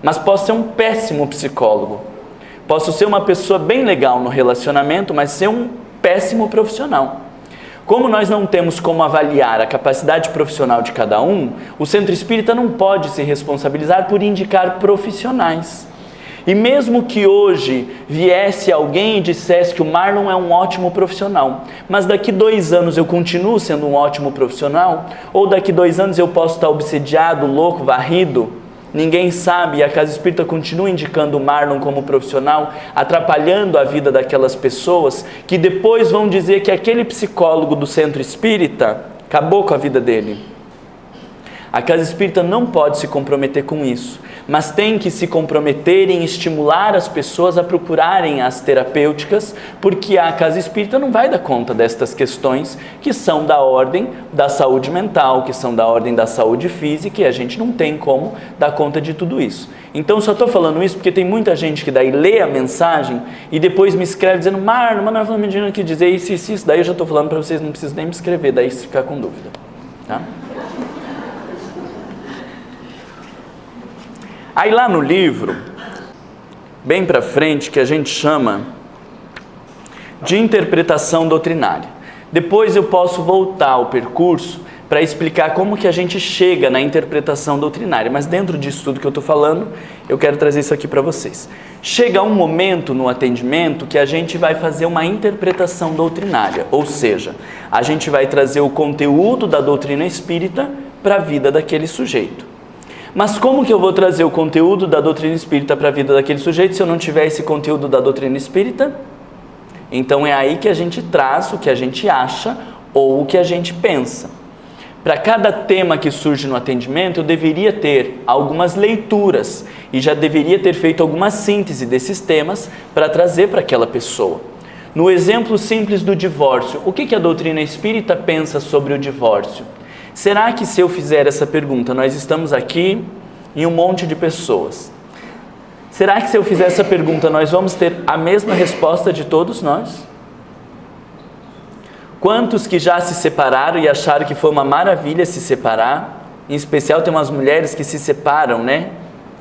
Speaker 3: mas posso ser um péssimo psicólogo. Posso ser uma pessoa bem legal no relacionamento, mas ser um péssimo profissional. Como nós não temos como avaliar a capacidade profissional de cada um, o Centro Espírita não pode se responsabilizar por indicar profissionais. E mesmo que hoje viesse alguém e dissesse que o Marlon é um ótimo profissional, mas daqui 2 anos eu continuo sendo um ótimo profissional, ou daqui 2 anos eu posso estar obsediado, louco, varrido, ninguém sabe, e a Casa Espírita continua indicando o Marlon como profissional, atrapalhando a vida daquelas pessoas que depois vão dizer que aquele psicólogo do Centro Espírita acabou com a vida dele. A Casa Espírita não pode se comprometer com isso, mas tem que se comprometer em estimular as pessoas a procurarem as terapêuticas, porque a Casa Espírita não vai dar conta destas questões que são da ordem da saúde mental, que são da ordem da saúde física, e a gente não tem como dar conta de tudo isso. Então só estou falando isso porque tem muita gente que daí lê a mensagem e depois me escreve dizendo, Marlon, mas não me que dizer isso, daí eu já estou falando para vocês, não precisam nem me escrever, daí se ficar com dúvida, tá? Aí lá no livro, bem para frente, que a gente chama de interpretação doutrinária. Depois eu posso voltar ao percurso para explicar como que a gente chega na interpretação doutrinária. Mas dentro disso tudo que eu estou falando, eu quero trazer isso aqui para vocês. Chega um momento no atendimento que a gente vai fazer uma interpretação doutrinária. Ou seja, a gente vai trazer o conteúdo da doutrina espírita para a vida daquele sujeito. Mas como que eu vou trazer o conteúdo da doutrina espírita para a vida daquele sujeito se eu não tiver esse conteúdo da doutrina espírita? Então é aí que a gente traz o que a gente acha ou o que a gente pensa. Para cada tema que surge no atendimento, eu deveria ter algumas leituras e já deveria ter feito alguma síntese desses temas para trazer para aquela pessoa. No exemplo simples do divórcio, o que a doutrina espírita pensa sobre o divórcio? Será que se eu fizer essa pergunta, nós estamos aqui em um monte de pessoas, será que se eu fizer essa pergunta, nós vamos ter a mesma resposta de todos nós? Quantos que já se separaram e acharam que foi uma maravilha se separar? Em especial tem umas mulheres que se separam, né?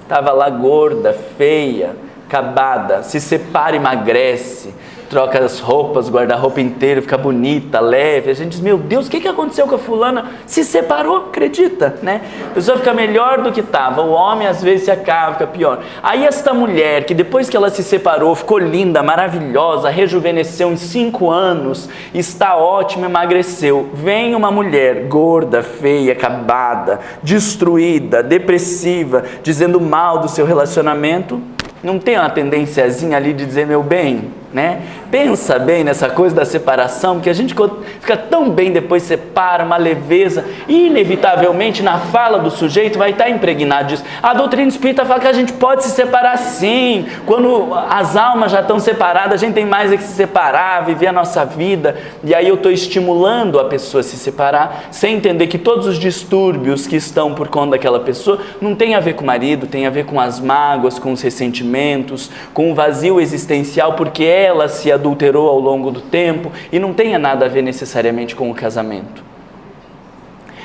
Speaker 3: Tava lá gorda, feia, acabada, se separa, emagrece, troca as roupas, guarda-roupa inteiro, fica bonita, leve. A gente diz, meu Deus, o que aconteceu com a fulana? Se separou, acredita, né? A pessoa fica melhor do que estava, o homem às vezes se acaba, fica pior. Aí esta mulher, que depois que ela se separou, ficou linda, maravilhosa, rejuvenesceu em 5 anos, está ótima, emagreceu. Vem uma mulher gorda, feia, acabada, destruída, depressiva, dizendo mal do seu relacionamento. Não tem uma tendênciazinha ali de dizer, meu bem, né? Pensa bem nessa coisa da separação, que a gente fica tão bem depois separa, uma leveza, e inevitavelmente na fala do sujeito vai estar impregnado disso. A doutrina espírita fala que a gente pode se separar sim, quando as almas já estão separadas, a gente tem mais é que se separar, viver a nossa vida, e aí eu estou estimulando a pessoa a se separar, sem entender que todos os distúrbios que estão por conta daquela pessoa, não tem a ver com o marido, tem a ver com as mágoas, com os ressentimentos, com o vazio existencial, porque ela se adulterou ao longo do tempo e não tenha nada a ver necessariamente com o casamento.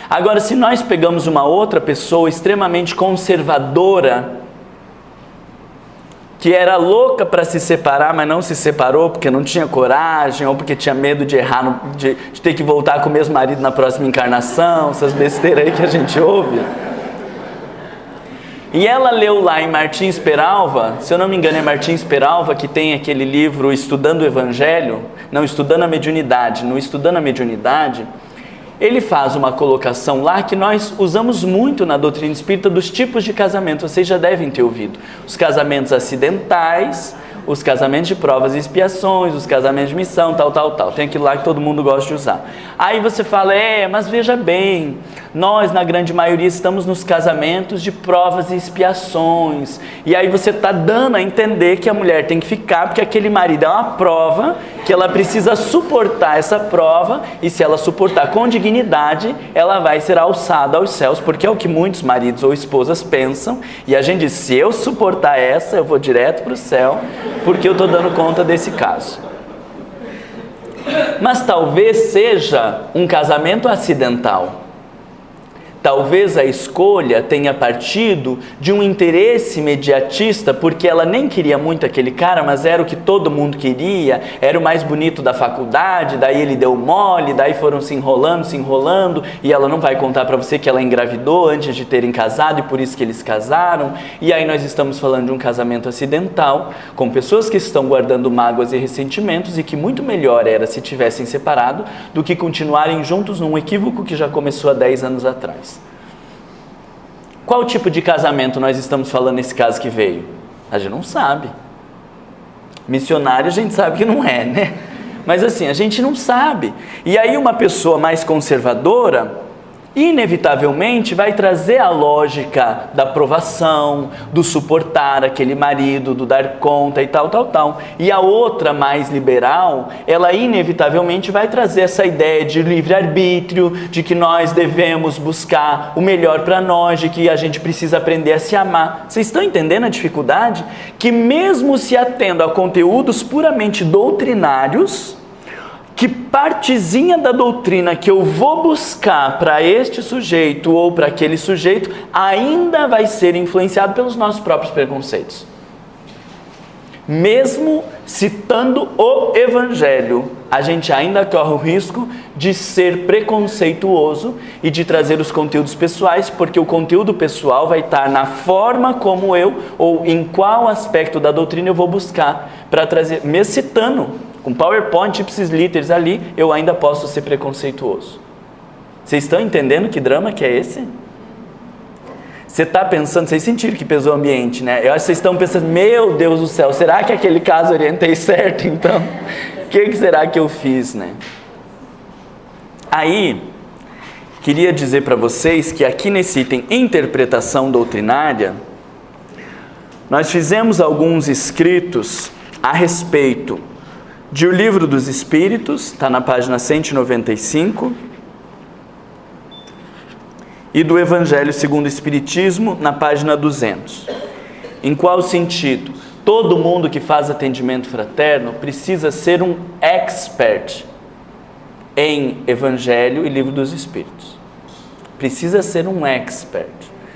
Speaker 3: Agora, se nós pegamos uma outra pessoa extremamente conservadora, que era louca para se separar, mas não se separou porque não tinha coragem, ou porque tinha medo de errar, de ter que voltar com o mesmo marido na próxima encarnação, essas besteiras aí que a gente ouve. E ela leu lá em Martins Peralva, se eu não me engano é Martins Peralva, que tem aquele livro Estudando o Evangelho, não, Estudando a Mediunidade, no Estudando a Mediunidade, ele faz uma colocação lá que nós usamos muito na doutrina espírita dos tipos de casamento, vocês já devem ter ouvido. Os casamentos acidentais, os casamentos de provas e expiações, os casamentos de missão, tal. Tem aquilo lá que todo mundo gosta de usar. Aí você fala, mas veja bem, nós na grande maioria estamos nos casamentos de provas e expiações. E aí você está dando a entender que a mulher tem que ficar, porque aquele marido é uma prova, que ela precisa suportar essa prova, e se ela suportar com dignidade, ela vai ser alçada aos céus, porque é o que muitos maridos ou esposas pensam, e a gente diz, se eu suportar essa, eu vou direto para o céu, porque eu estou dando conta desse caso. Mas talvez seja um casamento acidental. Talvez a escolha tenha partido de um interesse imediatista, porque ela nem queria muito aquele cara, mas era o que todo mundo queria, era o mais bonito da faculdade, daí ele deu mole, daí foram se enrolando, e ela não vai contar para você que ela engravidou antes de terem casado, e por isso que eles casaram. E aí nós estamos falando de um casamento acidental, com pessoas que estão guardando mágoas e ressentimentos, e que muito melhor era se tivessem separado, do que continuarem juntos num equívoco que já começou há 10 anos atrás. Qual tipo de casamento nós estamos falando nesse caso que veio? A gente não sabe. Missionário a gente sabe que não é, né? Mas assim, a gente não sabe. E aí uma pessoa mais conservadora, inevitavelmente vai trazer a lógica da aprovação, do suportar aquele marido, do dar conta e tal. E a outra mais liberal, ela inevitavelmente vai trazer essa ideia de livre-arbítrio, de que nós devemos buscar o melhor para nós, de que a gente precisa aprender a se amar. Vocês estão entendendo a dificuldade? Que mesmo se atendo a conteúdos puramente doutrinários, que partezinha da doutrina que eu vou buscar para este sujeito ou para aquele sujeito ainda vai ser influenciado pelos nossos próprios preconceitos. Mesmo citando o Evangelho, a gente ainda corre o risco de ser preconceituoso e de trazer os conteúdos pessoais, porque o conteúdo pessoal vai estar na forma como eu, ou em qual aspecto da doutrina eu vou buscar para trazer, mesmo citando. Com PowerPoint, ipsis literis ali, eu ainda posso ser preconceituoso. Vocês estão entendendo que drama que é esse? Você está pensando, vocês sentiram que pesou o ambiente, né? Eu acho que vocês estão pensando, meu Deus do céu, será que aquele caso orientei certo então? O que será que eu fiz, né? Aí, queria dizer para vocês que aqui nesse item interpretação doutrinária, nós fizemos alguns escritos a respeito de O Livro dos Espíritos, está na página 195, e do Evangelho segundo o Espiritismo, na página 200. Em qual sentido? Todo mundo que faz atendimento fraterno precisa ser um expert em Evangelho e Livro dos Espíritos. Precisa ser um expert.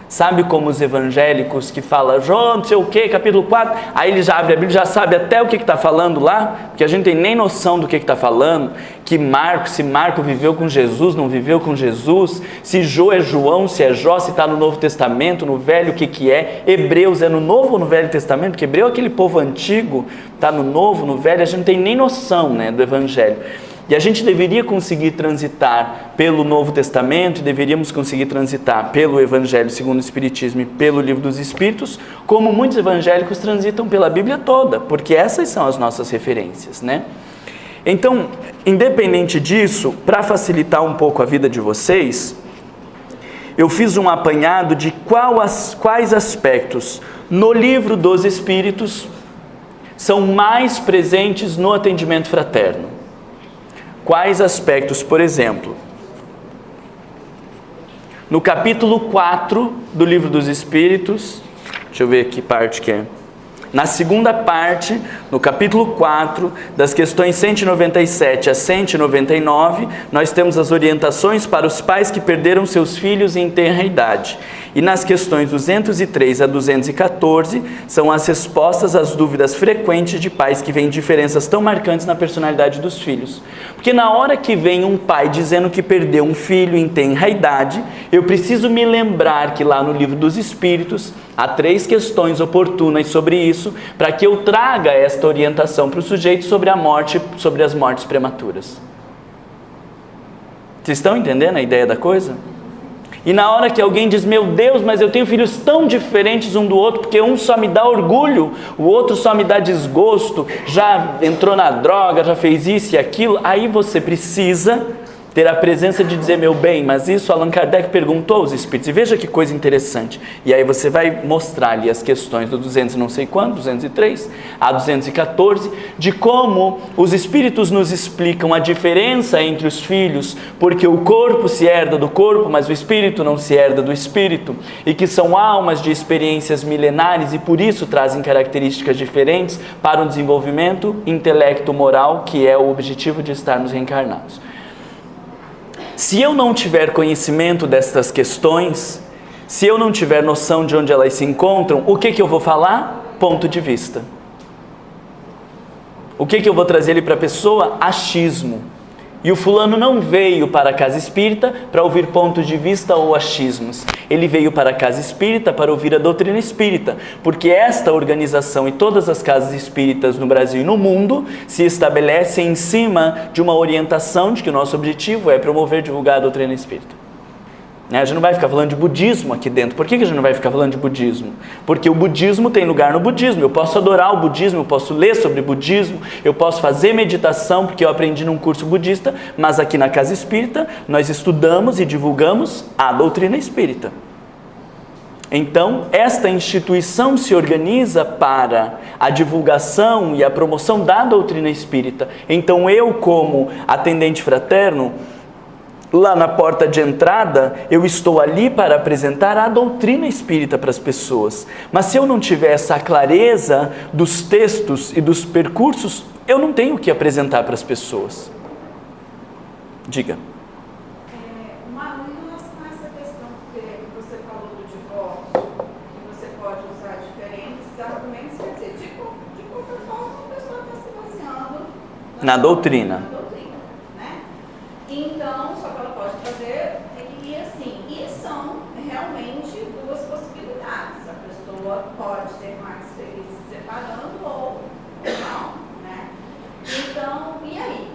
Speaker 3: Sabe como os evangélicos que falam, João, não sei o que, capítulo 4, aí ele já abre a Bíblia, já sabe até o que está falando lá, porque a gente tem nem noção do que está falando, que se Marco viveu com Jesus, não viveu com Jesus, se Jô é João, se é Jó, se está no Novo Testamento, no Velho, o que é, Hebreus é no Novo ou no Velho Testamento, porque Hebreu é aquele povo antigo, está no Novo, no Velho, a gente não tem nem noção, né, do Evangelho. E a gente deveria conseguir transitar pelo Novo Testamento, e deveríamos conseguir transitar pelo Evangelho segundo o Espiritismo e pelo Livro dos Espíritos, como muitos evangélicos transitam pela Bíblia toda, porque essas são as nossas referências, né? Então, independente disso, para facilitar um pouco a vida de vocês, eu fiz um apanhado de quais aspectos no Livro dos Espíritos são mais presentes no atendimento fraterno. Quais aspectos, por exemplo, no capítulo 4 do Livro dos Espíritos, deixa eu ver que parte que é, na segunda parte, No capítulo 4, das questões 197 a 199, nós temos as orientações para os pais que perderam seus filhos em tenra idade. E nas questões 203 a 214, são as respostas às dúvidas frequentes de pais que veem diferenças tão marcantes na personalidade dos filhos. Porque na hora que vem um pai dizendo que perdeu um filho em tenra idade, eu preciso me lembrar que lá no Livro dos Espíritos há 3 questões oportunas sobre isso, para que eu traga esta orientação para o sujeito sobre a morte, sobre as mortes prematuras. Vocês estão entendendo a ideia da coisa? E na hora que alguém diz, meu Deus, mas eu tenho filhos tão diferentes um do outro, porque um só me dá orgulho, o outro só me dá desgosto, já entrou na droga, já fez isso e aquilo, aí você precisa ter a presença de dizer, meu bem, mas isso Allan Kardec perguntou aos espíritos, e veja que coisa interessante. E aí você vai mostrar ali as questões do 200 não sei quanto, 203 a 214, de como os espíritos nos explicam a diferença entre os filhos, porque o corpo se herda do corpo, mas o espírito não se herda do espírito, e que são almas de experiências milenares e por isso trazem características diferentes para o desenvolvimento intelecto-moral, que é o objetivo de estarmos reencarnados. Se eu não tiver conhecimento destas questões, se eu não tiver noção de onde elas se encontram, o que eu vou falar? Ponto de vista. O que eu vou trazer ali para a pessoa? Achismo. E o fulano não veio para a casa espírita para ouvir pontos de vista ou achismos. Ele veio para a casa espírita para ouvir a doutrina espírita, porque esta organização e todas as casas espíritas no Brasil e no mundo se estabelecem em cima de uma orientação de que o nosso objetivo é promover e divulgar a doutrina espírita. A gente não vai ficar falando de budismo aqui dentro. Por que a gente não vai ficar falando de budismo? Porque o budismo tem lugar no budismo. Eu posso adorar o budismo, eu posso ler sobre budismo, eu posso fazer meditação, porque eu aprendi num curso budista, mas aqui na Casa Espírita nós estudamos e divulgamos a doutrina espírita. Então, esta instituição se organiza para a divulgação e a promoção da doutrina espírita. Então, eu, como atendente fraterno, lá na porta de entrada, eu estou ali para apresentar a doutrina espírita para as pessoas. Mas se eu não tiver essa clareza dos textos e dos percursos, eu não tenho o que apresentar para as pessoas. Diga.
Speaker 4: Em relação a essa questão que você falou do divórcio, que você pode usar diferentes argumentos, quer dizer, de qualquer forma a pessoa está se baseando
Speaker 3: na doutrina.
Speaker 4: Então, só que ela pode trazer, e assim, e são realmente 2 possibilidades. A pessoa pode ser mais feliz se separando ou não, né? Então, e aí?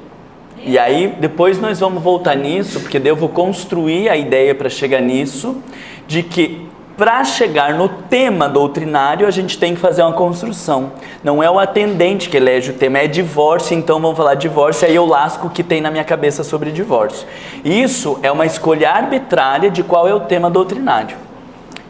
Speaker 3: E aí, depois nós vamos voltar nisso, porque daí eu vou construir a ideia para chegar nisso, de que para chegar no tema doutrinário, a gente tem que fazer uma construção. Não é o atendente que elege o tema, é divórcio, então vamos falar de divórcio, aí eu lasco o que tem na minha cabeça sobre divórcio. Isso é uma escolha arbitrária de qual é o tema doutrinário.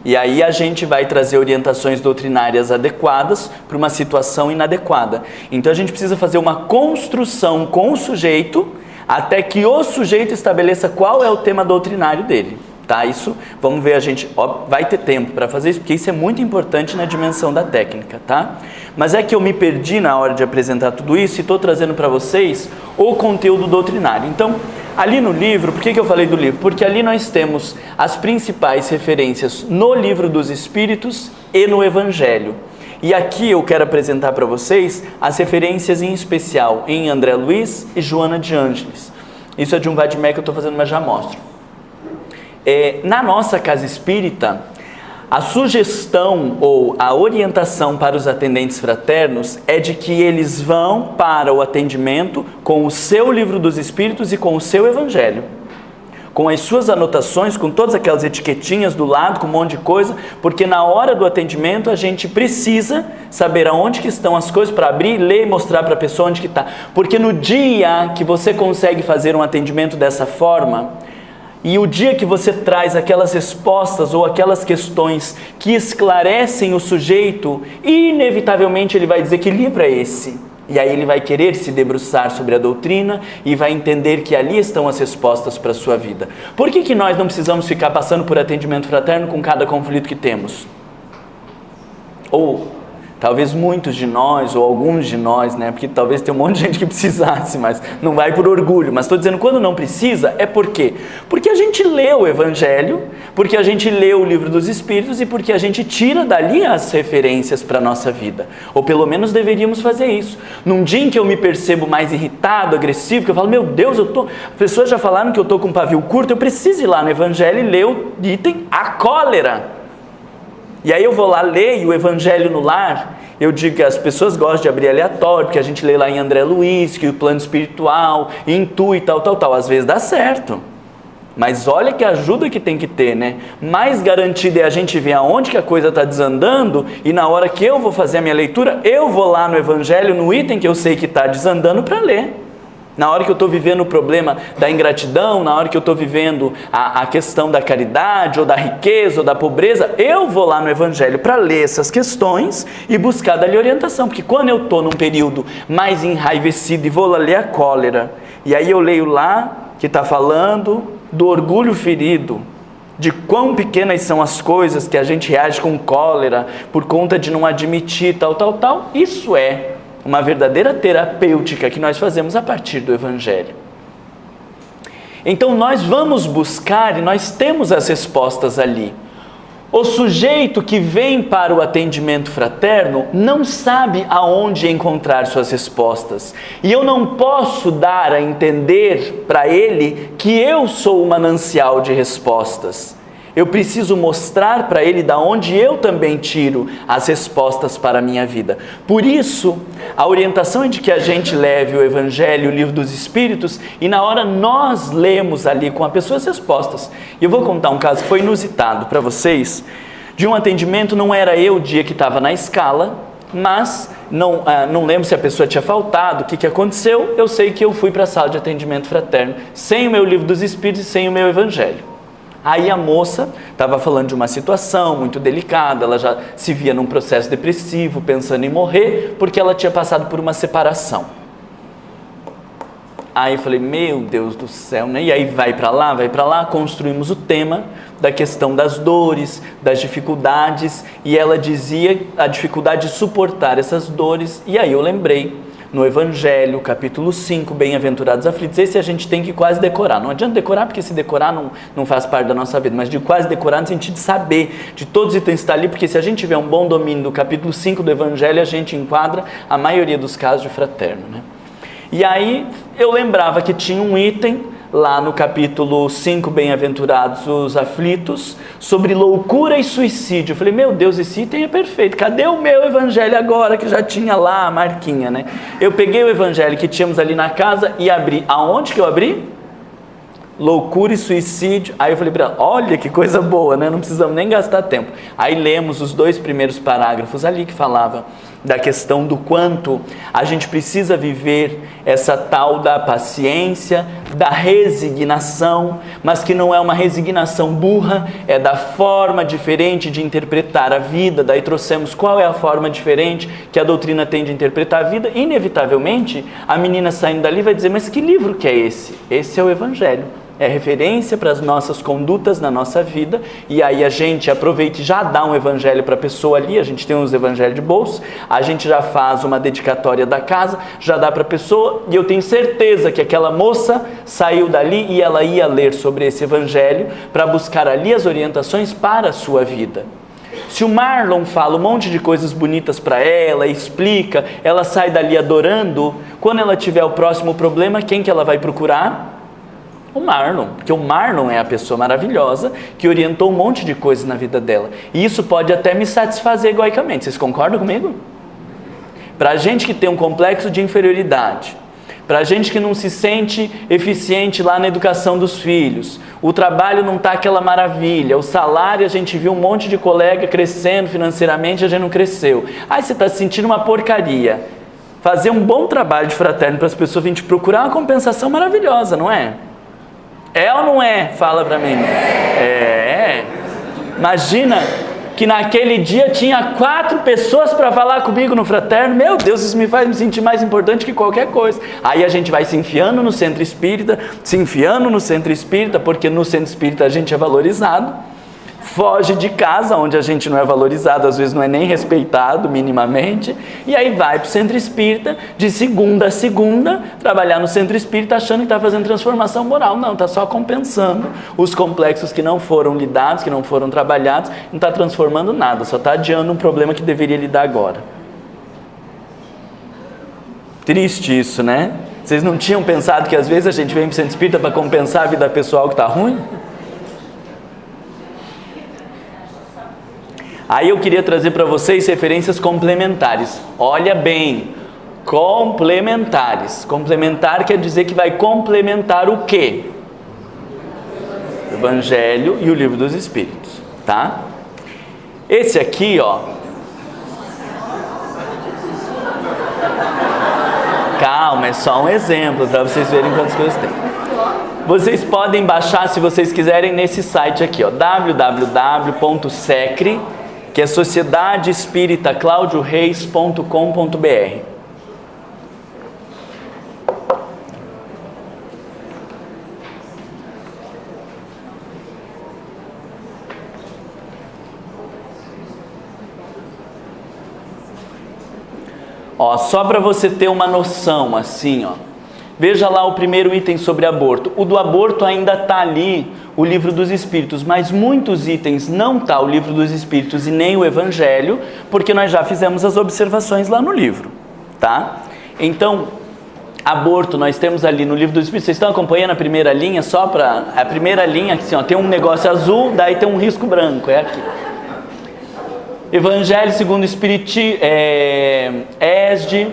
Speaker 3: E aí a gente vai trazer orientações doutrinárias adequadas para uma situação inadequada. Então a gente precisa fazer uma construção com o sujeito, até que o sujeito estabeleça qual é o tema doutrinário dele. Tá, isso, vamos ver, a gente vai ter tempo para fazer isso, porque isso é muito importante na dimensão da técnica, tá? Mas é que eu me perdi na hora de apresentar tudo isso e estou trazendo para vocês o conteúdo doutrinário. Então, ali no livro, por que eu falei do livro? Porque ali nós temos as principais referências no Livro dos Espíritos e no Evangelho. E aqui eu quero apresentar para vocês as referências em especial em André Luiz e Joana de Ângeles. Isso é de um Vadimé que eu estou fazendo, mas já mostro. Na nossa casa espírita, a sugestão ou a orientação para os atendentes fraternos é de que eles vão para o atendimento com o seu Livro dos Espíritos e com o seu Evangelho, com as suas anotações, com todas aquelas etiquetinhas do lado, com um monte de coisa, porque na hora do atendimento a gente precisa saber aonde que estão as coisas para abrir, ler e mostrar para a pessoa onde que está. Porque no dia que você consegue fazer um atendimento dessa forma, e o dia que você traz aquelas respostas ou aquelas questões que esclarecem o sujeito, inevitavelmente ele vai dizer: que livro é esse? E aí ele vai querer se debruçar sobre a doutrina e vai entender que ali estão as respostas para a sua vida. Por que nós não precisamos ficar passando por atendimento fraterno com cada conflito que temos? Ou Talvez muitos de nós, ou alguns de nós, né? Porque talvez tenha um monte de gente que precisasse, mas não vai por orgulho. Mas estou dizendo, quando não precisa, é por quê? Porque a gente lê o Evangelho, porque a gente lê o Livro dos Espíritos e porque a gente tira dali as referências para a nossa vida. Ou pelo menos deveríamos fazer isso. Num dia em que eu me percebo mais irritado, agressivo, que eu falo, meu Deus, as pessoas já falaram que eu estou com um pavio curto, eu preciso ir lá no Evangelho e ler o item a cólera. E aí eu vou lá ler, e o Evangelho no Lar, eu digo que as pessoas gostam de abrir aleatório, porque a gente lê lá em André Luiz, que o plano espiritual intui tal. Às vezes dá certo. Mas olha que ajuda que tem que ter, né? Mais garantido é a gente ver aonde que a coisa está desandando, e na hora que eu vou fazer a minha leitura, eu vou lá no Evangelho, no item que eu sei que está desandando, para ler. Na hora que eu estou vivendo o problema da ingratidão, na hora que eu estou vivendo a questão da caridade, ou da riqueza, ou da pobreza, eu vou lá no Evangelho para ler essas questões e buscar dali orientação. Porque quando eu estou num período mais enraivecido e vou lá ler a cólera, e aí eu leio lá que está falando do orgulho ferido, de quão pequenas são as coisas que a gente reage com cólera por conta de não admitir tal, isso é uma verdadeira terapêutica que nós fazemos a partir do Evangelho. Então nós vamos buscar e nós temos as respostas ali. O sujeito que vem para o atendimento fraterno não sabe aonde encontrar suas respostas. E eu não posso dar a entender para ele que eu sou o manancial de respostas. Eu preciso mostrar para ele da onde eu também tiro as respostas para a minha vida. Por isso, a orientação é de que a gente leve o Evangelho, o Livro dos Espíritos, e na hora nós lemos ali com a pessoa as respostas. E eu vou contar um caso que foi inusitado para vocês. De um atendimento, não era eu o dia que estava na escala, mas não lembro se a pessoa tinha faltado, o que aconteceu. Eu sei que eu fui para a sala de atendimento fraterno, sem o meu Livro dos Espíritos e sem o meu Evangelho. Aí a moça estava falando de uma situação muito delicada, ela já se via num processo depressivo, pensando em morrer, porque ela tinha passado por uma separação. Aí eu falei, meu Deus do céu, né? E aí vai para lá, construímos o tema da questão das dores, das dificuldades, e ela dizia a dificuldade de suportar essas dores, e aí eu lembrei, no Evangelho, capítulo 5, Bem-aventurados aflitos. Esse a gente tem que quase decorar. Não adianta decorar, porque se decorar não faz parte da nossa vida, mas de quase decorar no sentido de saber, de todos os itens que estão ali, porque se a gente tiver um bom domínio do capítulo 5 do Evangelho, a gente enquadra a maioria dos casos de fraterno, né? E aí eu lembrava que tinha um item lá no capítulo 5, Bem-aventurados os aflitos, sobre loucura e suicídio. Eu falei, meu Deus, esse item é perfeito, cadê o meu Evangelho agora, que já tinha lá a marquinha, né? Eu peguei o Evangelho que tínhamos ali na casa e abri. Aonde que eu abri? Loucura e suicídio. Aí eu falei para ela, olha que coisa boa, né? Não precisamos nem gastar tempo. Aí lemos os 2 primeiros parágrafos ali que falava da questão do quanto a gente precisa viver essa tal da paciência, da resignação, mas que não é uma resignação burra, é da forma diferente de interpretar a vida. Daí trouxemos qual é a forma diferente que a doutrina tem de interpretar a vida. Inevitavelmente, a menina saindo dali vai dizer, mas que livro que é esse? Esse é o Evangelho. É referência para as nossas condutas na nossa vida, e aí a gente aproveita e já dá um Evangelho para a pessoa ali, a gente tem uns Evangelhos de bolso, a gente já faz uma dedicatória da casa, já dá para a pessoa, e eu tenho certeza que aquela moça saiu dali e ela ia ler sobre esse Evangelho para buscar ali as orientações para a sua vida. Se o Marlon fala um monte de coisas bonitas para ela, explica, ela sai dali adorando, quando ela tiver o próximo problema, quem que ela vai procurar? O Marlon, porque o Marlon é a pessoa maravilhosa que orientou um monte de coisas na vida dela. E isso pode até me satisfazer egoicamente. Vocês concordam comigo? Para a gente que tem um complexo de inferioridade, para a gente que não se sente eficiente lá na educação dos filhos, o trabalho não está aquela maravilha, o salário, a gente viu um monte de colega crescendo financeiramente, a gente não cresceu. Aí você está se sentindo uma porcaria. Fazer um bom trabalho de fraterno para as pessoas virem te procurar é uma compensação maravilhosa, não é? É ou não é? Fala pra mim. É. Imagina que naquele dia tinha 4 pessoas para falar comigo no fraterno. Meu Deus, isso me faz me sentir mais importante que qualquer coisa. Aí a gente vai se enfiando no centro espírita, porque no centro espírita a gente é valorizado. foge de casa, onde a gente não é valorizado, às vezes não é nem respeitado minimamente, e aí vai para o centro espírita, de segunda a segunda, trabalhar no centro espírita achando que está fazendo transformação moral. Não, está só compensando os complexos que não foram lidados, que não foram trabalhados, não está transformando nada, só está adiando um problema que deveria lidar agora. Triste isso, né? Vocês não tinham pensado que às vezes a gente vem para o centro espírita para compensar a vida pessoal que está ruim? Aí eu queria trazer para vocês referências complementares. Olha bem, complementares. Complementar quer dizer que vai complementar o quê? O Evangelho e o Livro dos Espíritos, tá? Esse aqui, ó. Calma, é só um exemplo para vocês verem quantas coisas tem. Vocês podem baixar, se vocês quiserem, nesse site aqui, ó, www.secre, que é Sociedade Espírita claudioreis.com.br. Ó, só para você ter uma noção, assim, ó. Veja lá o primeiro item sobre aborto. O do aborto ainda está ali, o Livro dos Espíritos, mas muitos itens não está o Livro dos Espíritos e nem o Evangelho, porque nós já fizemos as observações lá no livro, tá? Então, aborto, nós temos ali no Livro dos Espíritos, vocês estão acompanhando a primeira linha? Só para a primeira linha, assim, ó, tem um negócio azul, daí tem um risco branco, é aqui. Evangelho segundo o Esde,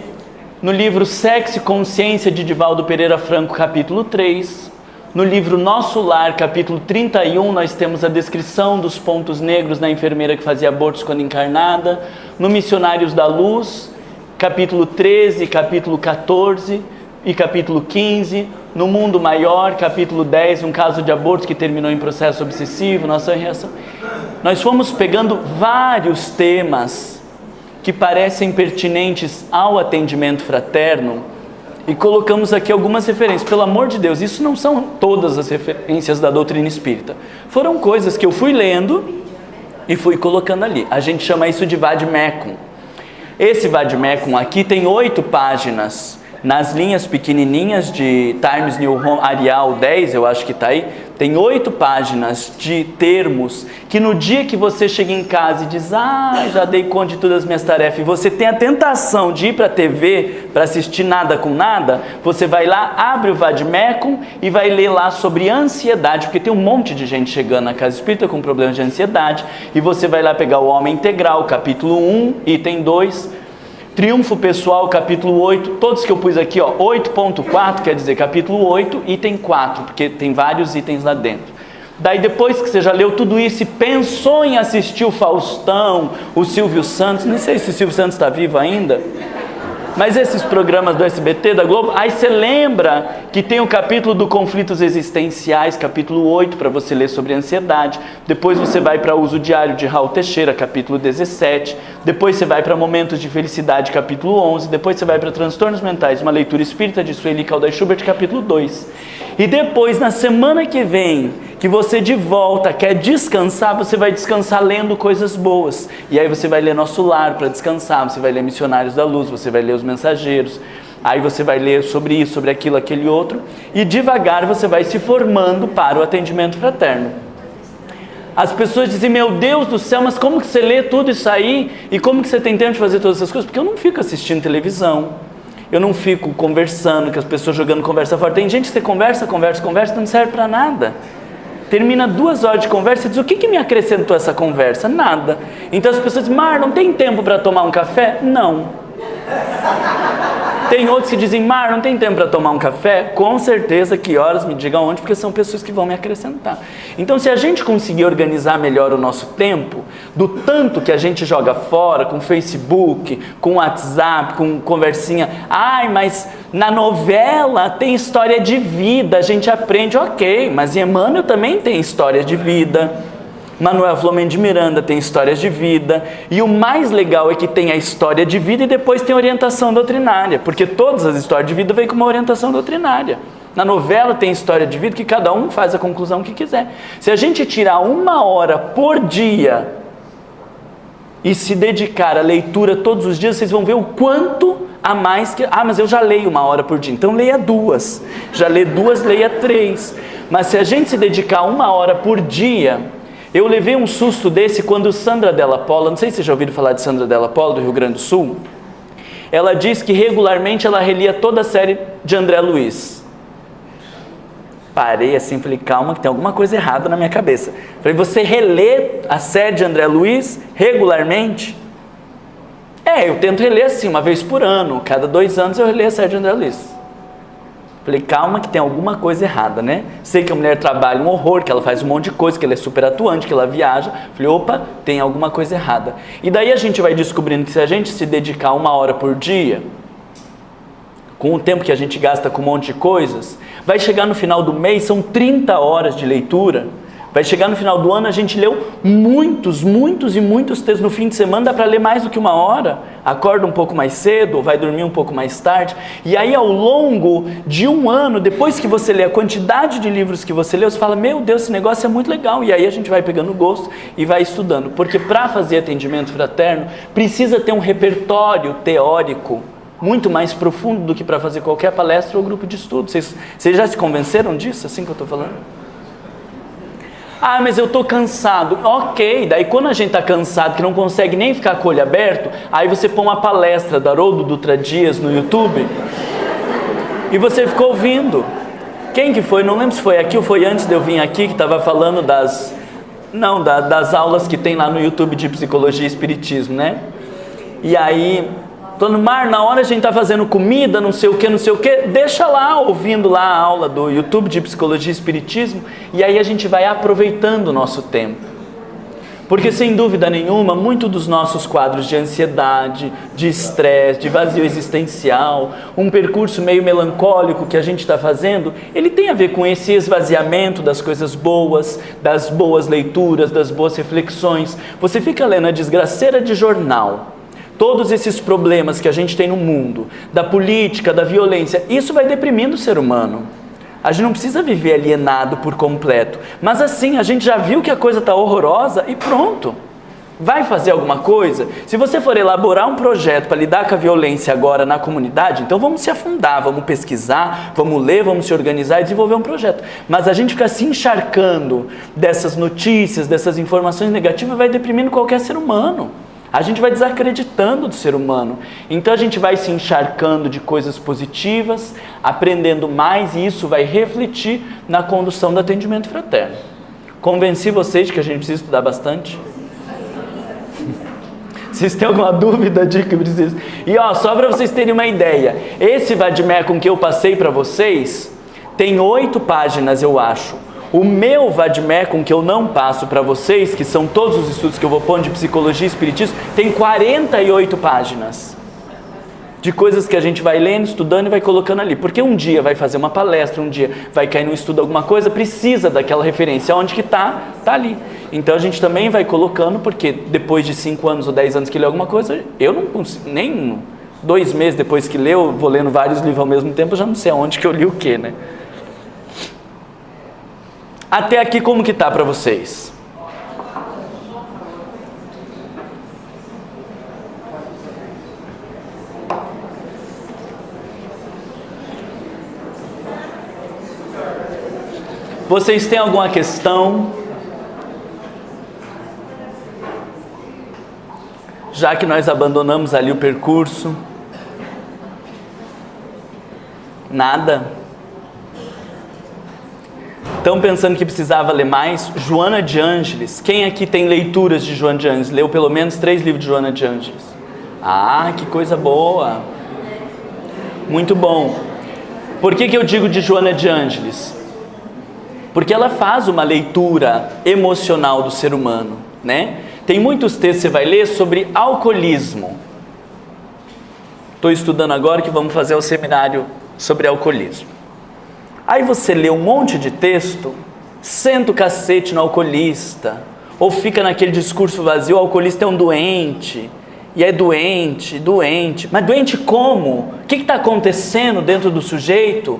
Speaker 3: no livro Sexo e Consciência de Divaldo Pereira Franco, capítulo 3, no livro Nosso Lar, capítulo 31, nós temos a descrição dos pontos negros na enfermeira que fazia abortos quando encarnada, no Missionários da Luz, capítulo 13, capítulo 14 e capítulo 15, no Mundo Maior, capítulo 10, um caso de aborto que terminou em processo obsessivo, nossa reação. Nós fomos pegando vários temas que parecem pertinentes ao atendimento fraterno e colocamos aqui algumas referências. Pelo amor de Deus, isso não são todas as referências da doutrina espírita. Foram coisas que eu fui lendo e fui colocando ali. A gente chama isso de vade-mecum. Esse vade-mecum aqui tem 8 páginas. Nas linhas pequenininhas de Times New Roman Arial 10, eu acho que está aí, tem 8 páginas de termos que no dia que você chega em casa e diz, já dei conta de todas as minhas tarefas, e você tem a tentação de ir para a TV para assistir nada com nada, você vai lá, abre o vade-mecum e vai ler lá sobre ansiedade, porque tem um monte de gente chegando na casa espírita com problemas de ansiedade, e você vai lá pegar o Homem Integral, capítulo 1, item 2, Triunfo Pessoal, capítulo 8, todos que eu pus aqui, ó, 8.4, quer dizer, capítulo 8, item 4, porque tem vários itens lá dentro. Daí depois que você já leu tudo isso e pensou em assistir o Faustão, o Silvio Santos, nem sei se o Silvio Santos está vivo ainda, mas esses programas do SBT, da Globo, aí você lembra que tem o capítulo do Conflitos Existenciais, capítulo 8, para você ler sobre ansiedade. Depois você vai para Uso Diário de Raul Teixeira, capítulo 17. Depois você vai para Momentos de Felicidade, capítulo 11. Depois você vai para Transtornos Mentais, uma leitura espírita de Sueli Caldas Schubert, capítulo 2. E depois, na semana que vem, que você de volta quer descansar, você vai descansar lendo coisas boas. E aí você vai ler Nosso Lar para descansar, você vai ler Missionários da Luz, você vai ler Os Mensageiros, aí você vai ler sobre isso, sobre aquilo, aquele outro, e devagar você vai se formando para o atendimento fraterno. As pessoas dizem, meu Deus do céu, mas como que você lê tudo isso aí? E como que você tem tempo de fazer todas essas coisas? Porque eu não fico assistindo televisão, eu não fico conversando, com as pessoas jogando conversa fora. Tem gente que você conversa, não serve para nada. Termina 2 horas de conversa e diz, o que me acrescentou essa conversa? Nada. Então as pessoas dizem, Mar, não tem tempo para tomar um café? Não. Tem outros que dizem, Mar, não tem tempo para tomar um café? Com certeza, que horas, me diga onde, porque são pessoas que vão me acrescentar. Então, se a gente conseguir organizar melhor o nosso tempo, do tanto que a gente joga fora, com Facebook, com WhatsApp, com conversinha, mas na novela tem história de vida, a gente aprende, ok, mas Emmanuel também tem história de vida, Manuel Flamengo de Miranda tem histórias de vida, e o mais legal é que tem a história de vida e depois tem a orientação doutrinária, porque todas as histórias de vida vêm com uma orientação doutrinária. Na novela tem história de vida que cada um faz a conclusão que quiser. Se a gente tirar 1 hora por dia e se dedicar à leitura todos os dias, vocês vão ver o quanto a mais que... mas eu já leio 1 hora por dia. Então leia 2. Já lê 2, leia 3. Mas se a gente se dedicar 1 hora por dia... Eu levei um susto desse quando Sandra Della Polla, não sei se vocês já ouviram falar de Sandra Della Polla, do Rio Grande do Sul. Ela diz que regularmente ela relia toda a série de André Luiz. Parei assim, falei, calma que tem alguma coisa errada na minha cabeça. Falei, você relê a série de André Luiz regularmente? Eu tento reler assim, 1 vez por ano. Cada 2 anos eu releio a série de André Luiz. Falei, calma que tem alguma coisa errada, né? Sei que a mulher trabalha um horror, que ela faz um monte de coisa, que ela é super atuante, que ela viaja. Falei, opa, tem alguma coisa errada. E daí a gente vai descobrindo que se a gente se dedicar 1 hora por dia, com o tempo que a gente gasta com um monte de coisas, vai chegar no final do mês, são 30 horas de leitura. Vai chegar no final do ano, a gente leu muitos textos. No fim de semana dá para ler mais do que 1 hora. Acorda um pouco mais cedo, ou vai dormir um pouco mais tarde. E aí ao longo de 1 ano, depois que você lê a quantidade de livros que você leu, você fala, meu Deus, esse negócio é muito legal. E aí a gente vai pegando gosto e vai estudando. Porque para fazer atendimento fraterno, precisa ter um repertório teórico muito mais profundo do que para fazer qualquer palestra ou grupo de estudo. Vocês já se convenceram disso, assim que eu estou falando? Mas eu estou cansado. Ok, daí quando a gente está cansado, que não consegue nem ficar com o olho aberto, aí você põe uma palestra da Haroldo Dutra Dias no YouTube e você ficou ouvindo. Quem que foi? Não lembro se foi aqui ou foi antes de eu vir aqui, que estava falando das aulas que tem lá no YouTube de Psicologia e Espiritismo, né? E aí... Falando, Mar, na hora a gente está fazendo comida, não sei o que, deixa lá, ouvindo lá a aula do YouTube de Psicologia e Espiritismo, e aí a gente vai aproveitando o nosso tempo. Porque, sem dúvida nenhuma, muito dos nossos quadros de ansiedade, de estresse, de vazio existencial, um percurso meio melancólico que a gente está fazendo, ele tem a ver com esse esvaziamento das coisas boas, das boas leituras, das boas reflexões. Você fica lendo a desgraceira de jornal, todos esses problemas que a gente tem no mundo, da política, da violência, isso vai deprimindo o ser humano. A gente não precisa viver alienado por completo, mas assim, a gente já viu que a coisa está horrorosa e pronto. Vai fazer alguma coisa? Se você for elaborar um projeto para lidar com a violência agora na comunidade, então vamos se afundar, vamos pesquisar, vamos ler, vamos se organizar e desenvolver um projeto. Mas a gente ficar se encharcando dessas notícias, dessas informações negativas, vai deprimindo qualquer ser humano. A gente vai desacreditando do ser humano. Então a gente vai se encharcando de coisas positivas, aprendendo mais, e isso vai refletir na condução do atendimento fraterno. Convenci vocês de que a gente precisa estudar bastante? Vocês têm alguma dúvida de que precisa? E só para vocês terem uma ideia, esse Vadmecum que eu passei para vocês tem 8 páginas, eu acho. O meu Vadmecum que eu não passo para vocês, que são todos os estudos que eu vou pôr de psicologia e espiritismo, tem 48 páginas de coisas que a gente vai lendo, estudando e vai colocando ali. Porque um dia vai fazer uma palestra, um dia vai cair no estudo alguma coisa, precisa daquela referência. Onde que tá ali. Então a gente também vai colocando, porque depois de 5 anos ou 10 anos que lê alguma coisa, eu não consigo, nem 2 meses depois que leu, vou lendo vários livros ao mesmo tempo, eu já não sei aonde que eu li o quê, né? Até aqui como que tá para vocês? Vocês têm alguma questão? Já que nós abandonamos ali o percurso? Nada? Estão pensando que precisava ler mais? Joana de Ângeles. Quem aqui tem leituras de Joana de Ângeles? Leu pelo menos 3 livros de Joana de Ângeles? Que coisa boa! Muito bom. Por que eu digo de Joana de Ângeles? Porque ela faz uma leitura emocional do ser humano, né? Tem muitos textos que você vai ler sobre alcoolismo. Estou estudando agora que vamos fazer o seminário sobre alcoolismo. Aí você lê um monte de texto, senta o cacete no alcoolista, ou fica naquele discurso vazio, o alcoolista é um doente, e é doente, mas doente como? O que está acontecendo dentro do sujeito?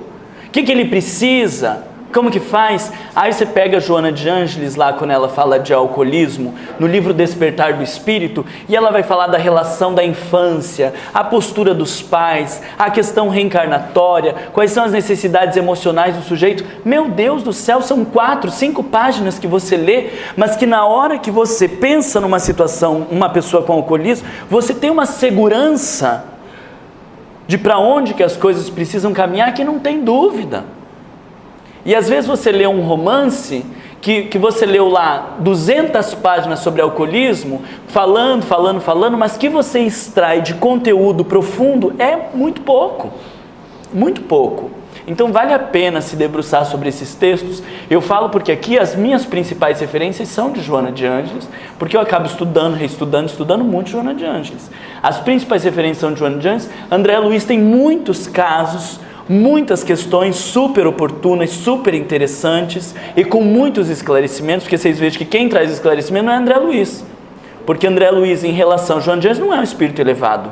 Speaker 3: que ele precisa? Como que faz? Aí você pega a Joana de Ângeles lá, quando ela fala de alcoolismo, no livro Despertar do Espírito, e ela vai falar da relação da infância, a postura dos pais, a questão reencarnatória, quais são as necessidades emocionais do sujeito. Meu Deus do céu, são 4, 5 páginas que você lê, mas que na hora que você pensa numa situação, uma pessoa com alcoolismo, você tem uma segurança de para onde que as coisas precisam caminhar, que não tem dúvida. E às vezes você lê um romance que você leu lá 200 páginas sobre alcoolismo, falando, mas que você extrai de conteúdo profundo é muito pouco, muito pouco. Então vale a pena se debruçar sobre esses textos. Eu falo porque aqui as minhas principais referências são de Joana de Ângeles, porque eu acabo estudando muito Joana de Ângeles. As principais referências são de Joana de Ângeles. André Luiz tem muitos casos, muitas questões super oportunas, super interessantes e com muitos esclarecimentos, porque vocês vejam que quem traz esclarecimento não é André Luiz, porque André Luiz, em relação a Joana de Ângeles, não é um espírito elevado.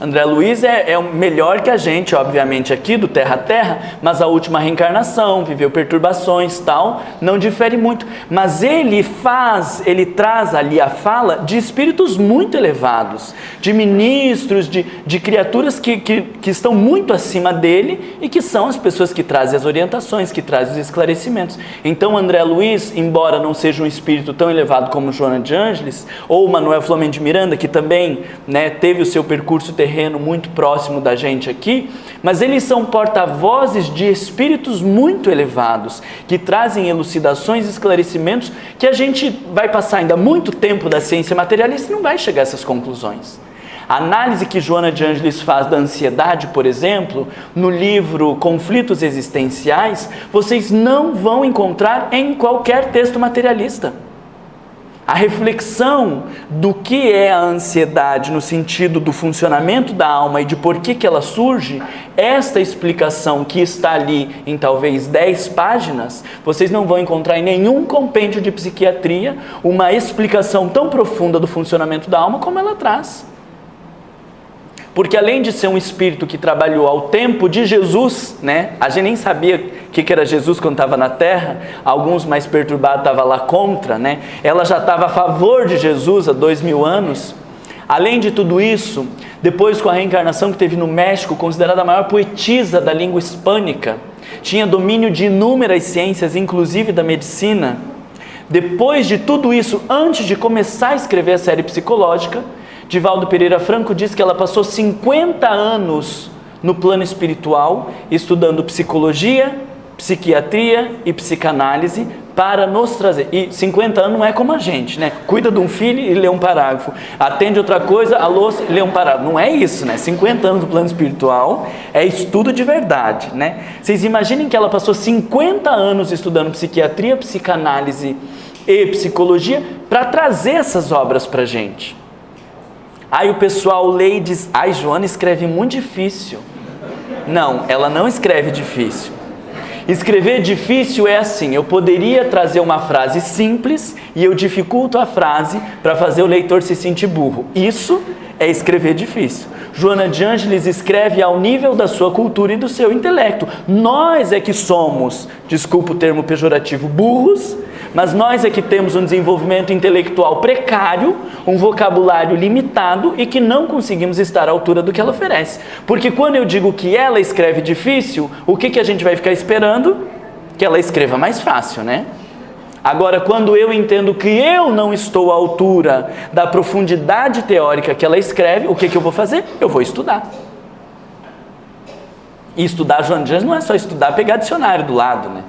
Speaker 3: André Luiz é o melhor que a gente, obviamente, aqui do Terra a Terra, mas a última reencarnação, viveu perturbações e tal, não difere muito. Mas ele traz ali a fala de espíritos muito elevados, de ministros, de criaturas que estão muito acima dele e que são as pessoas que trazem as orientações, que trazem os esclarecimentos. Então André Luiz, embora não seja um espírito tão elevado como Joana de Ângeles, ou Manuel Flamengo de Miranda, que também, né, teve o seu percurso terreno muito próximo da gente aqui, mas eles são porta-vozes de espíritos muito elevados, que trazem elucidações e esclarecimentos que a gente vai passar ainda muito tempo da ciência materialista e não vai chegar a essas conclusões. A análise que Joana de Ângeles faz da ansiedade, por exemplo, no livro Conflitos Existenciais, vocês não vão encontrar em qualquer texto materialista. A reflexão do que é a ansiedade no sentido do funcionamento da alma e de por que ela surge, esta explicação que está ali em talvez 10 páginas, vocês não vão encontrar em nenhum compêndio de psiquiatria uma explicação tão profunda do funcionamento da alma como ela traz. Porque além de ser um espírito que trabalhou ao tempo de Jesus, né? A gente nem sabia o que era Jesus quando estava na Terra, alguns mais perturbados estavam lá contra, né? Ela já estava a favor de Jesus há 2000 anos. Além de tudo isso, depois com a reencarnação que teve no México, considerada a maior poetisa da língua hispânica, tinha domínio de inúmeras ciências, inclusive da medicina. Depois de tudo isso, antes de começar a escrever a série psicológica, Divaldo Pereira Franco diz que ela passou 50 anos no plano espiritual, estudando psicologia, psiquiatria e psicanálise para nos trazer. E 50 anos não é como a gente, né? Cuida de um filho e lê um parágrafo. Atende outra coisa, a louça e lê um parágrafo. Não é isso, né? 50 anos no plano espiritual é estudo de verdade, né? Vocês imaginem que ela passou 50 anos estudando psiquiatria, psicanálise e psicologia para trazer essas obras para a gente. Aí o pessoal lê e diz, ai, Joana escreve muito difícil. Não, ela não escreve difícil. Escrever difícil é assim, eu poderia trazer uma frase simples e eu dificulto a frase para fazer o leitor se sentir burro. Isso é escrever difícil. Joana de Ângeles escreve ao nível da sua cultura e do seu intelecto. Nós é que somos, desculpa o termo pejorativo, burros, mas nós é que temos um desenvolvimento intelectual precário, um vocabulário limitado e que não conseguimos estar à altura do que ela oferece. Porque quando eu digo que ela escreve difícil, o que a gente vai ficar esperando? Que ela escreva mais fácil, né? Agora, quando eu entendo que eu não estou à altura da profundidade teórica que ela escreve, o que eu vou fazer? Eu vou estudar. E estudar Joana de Ângeles não é só estudar, pegar dicionário do lado, né?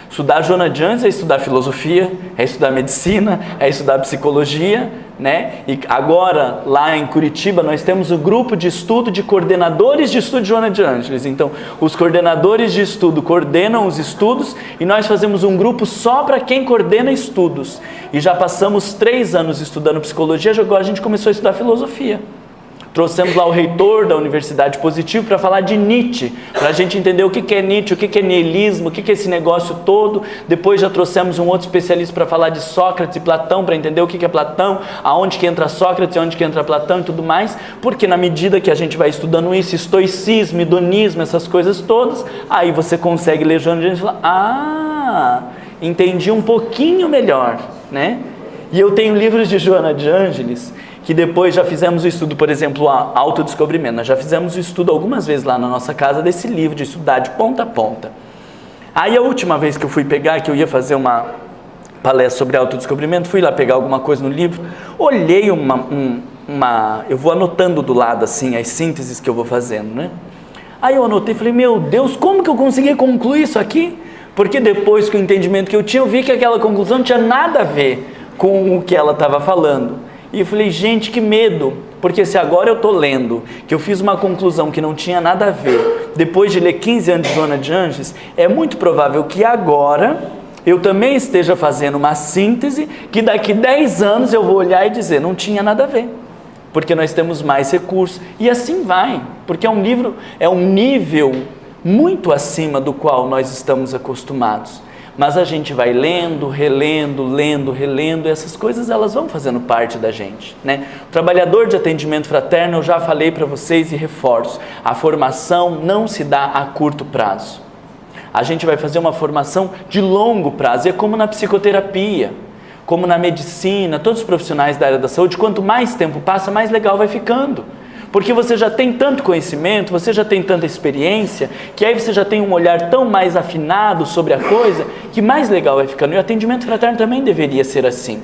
Speaker 3: Estudar Joana de Ângeles é estudar filosofia, é estudar medicina, é estudar psicologia, né? E agora, lá em Curitiba, nós temos o grupo de estudo de coordenadores de estudo de Joana de Ângeles. Então, os coordenadores de estudo coordenam os estudos e nós fazemos um grupo só para quem coordena estudos. E já passamos 3 anos estudando psicologia, agora a gente começou a estudar filosofia. Trouxemos lá o reitor da Universidade Positivo para falar de Nietzsche, para a gente entender o que é Nietzsche, o que é niilismo, o que é esse negócio todo. Depois já trouxemos um outro especialista para falar de Sócrates e Platão, para entender o que é Platão, aonde que entra Sócrates, aonde que entra Platão e tudo mais, porque na medida que a gente vai estudando isso, estoicismo, hedonismo, essas coisas todas, aí você consegue ler Joana de Ângeles e falar, entendi um pouquinho melhor, né? E eu tenho livros de Joana de Ângeles que depois já fizemos o estudo, por exemplo, a autodescobrimento. Nós já fizemos o estudo algumas vezes lá na nossa casa desse livro, de estudar de ponta a ponta. Aí a última vez que eu fui pegar, que eu ia fazer uma palestra sobre autodescobrimento, fui lá pegar alguma coisa no livro, olhei eu vou anotando do lado assim, as sínteses que eu vou fazendo, né? Aí eu anotei e falei, meu Deus, como que eu consegui concluir isso aqui? Porque depois que o entendimento que eu tinha, eu vi que aquela conclusão não tinha nada a ver com o que ela estava falando. E eu falei, gente, que medo, porque se agora eu estou lendo, que eu fiz uma conclusão que não tinha nada a ver, depois de ler 15 anos de Joana de Ângeles, é muito provável que agora eu também esteja fazendo uma síntese, que daqui 10 anos eu vou olhar e dizer, não tinha nada a ver, porque nós temos mais recursos, e assim vai, porque é um livro, é um nível muito acima do qual nós estamos acostumados. Mas a gente vai lendo, relendo, e essas coisas elas vão fazendo parte da gente, né? O trabalhador de atendimento fraterno, eu já falei para vocês e reforço, a formação não se dá a curto prazo. A gente vai fazer uma formação de longo prazo, é como na psicoterapia, como na medicina, todos os profissionais da área da saúde, quanto mais tempo passa, mais legal vai ficando. Porque você já tem tanto conhecimento, você já tem tanta experiência, que aí você já tem um olhar tão mais afinado sobre a coisa, que mais legal vai ficando. E o atendimento fraterno também deveria ser assim.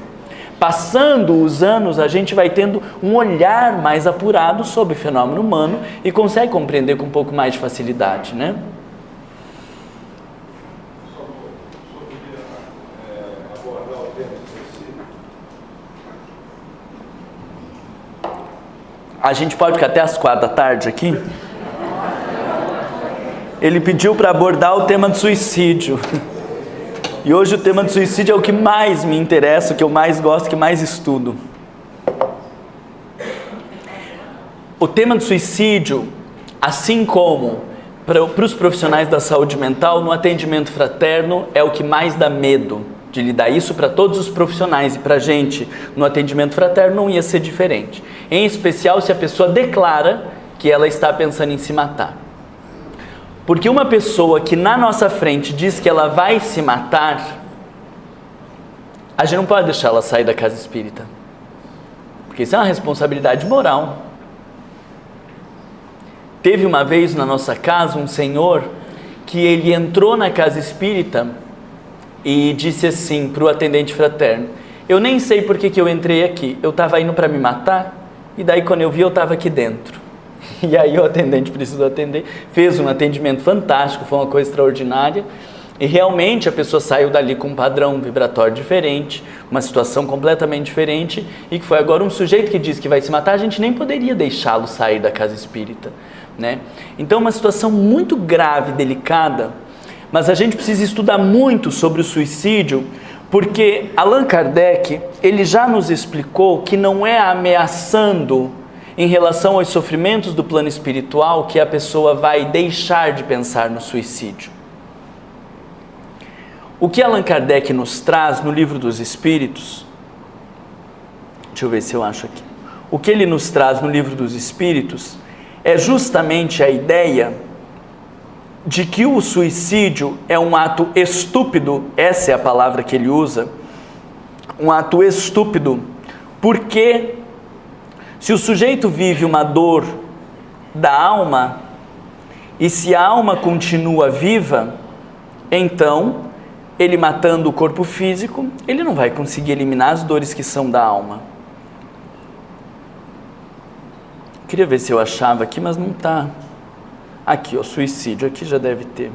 Speaker 3: Passando os anos, a gente vai tendo um olhar mais apurado sobre o fenômeno humano e consegue compreender com um pouco mais de facilidade, né? A gente pode ficar até as 4 da tarde aqui? Ele pediu para abordar o tema do suicídio. E hoje o tema do suicídio é o que mais me interessa, o que eu mais gosto, o que mais estudo. O tema do suicídio, assim como para os profissionais da saúde mental, no atendimento fraterno, é o que mais dá medo de lidar. Isso para todos os profissionais, e para a gente no atendimento fraterno não ia ser diferente, em especial se a pessoa declara que ela está pensando em se matar, porque uma pessoa que na nossa frente diz que ela vai se matar, a gente não pode deixar ela sair da casa espírita, porque isso é uma responsabilidade moral. Teve uma vez na nossa casa um senhor que ele entrou na casa espírita e disse assim para o atendente fraterno, eu nem sei por que eu entrei aqui, eu estava indo para me matar, e daí quando eu vi eu estava aqui dentro. E aí o atendente precisou atender, fez um atendimento fantástico, foi uma coisa extraordinária, e realmente a pessoa saiu dali com um padrão vibratório diferente, uma situação completamente diferente, e que foi agora um sujeito que diz que vai se matar, a gente nem poderia deixá-lo sair da casa espírita, né? Então uma situação muito grave, delicada. Mas a gente precisa estudar muito sobre o suicídio, porque Allan Kardec, ele já nos explicou que não é ameaçando em relação aos sofrimentos do plano espiritual que a pessoa vai deixar de pensar no suicídio. O que Allan Kardec nos traz no Livro dos Espíritos, deixa eu ver se eu acho aqui, o que ele nos traz no Livro dos Espíritos é justamente a ideia de que o suicídio é um ato estúpido, essa é a palavra que ele usa, um ato estúpido, porque se o sujeito vive uma dor da alma, e se a alma continua viva, então, ele matando o corpo físico, ele não vai conseguir eliminar as dores que são da alma. Queria ver se eu achava aqui, mas não está. Aqui, ó, suicídio, aqui já deve ter.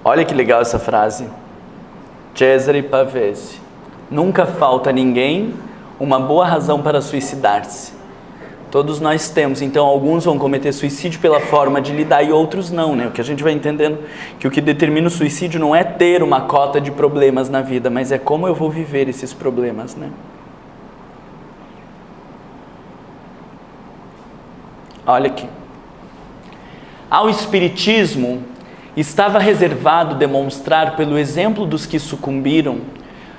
Speaker 3: Olha que legal essa frase. Cesare Pavese. Nunca falta a ninguém uma boa razão para suicidar-se. Todos nós temos. Então, alguns vão cometer suicídio pela forma de lidar e outros não, né? O que a gente vai entendendo que o que determina o suicídio não é ter uma cota de problemas na vida, mas é como eu vou viver esses problemas, né? Olha aqui. Ao Espiritismo estava reservado demonstrar pelo exemplo dos que sucumbiram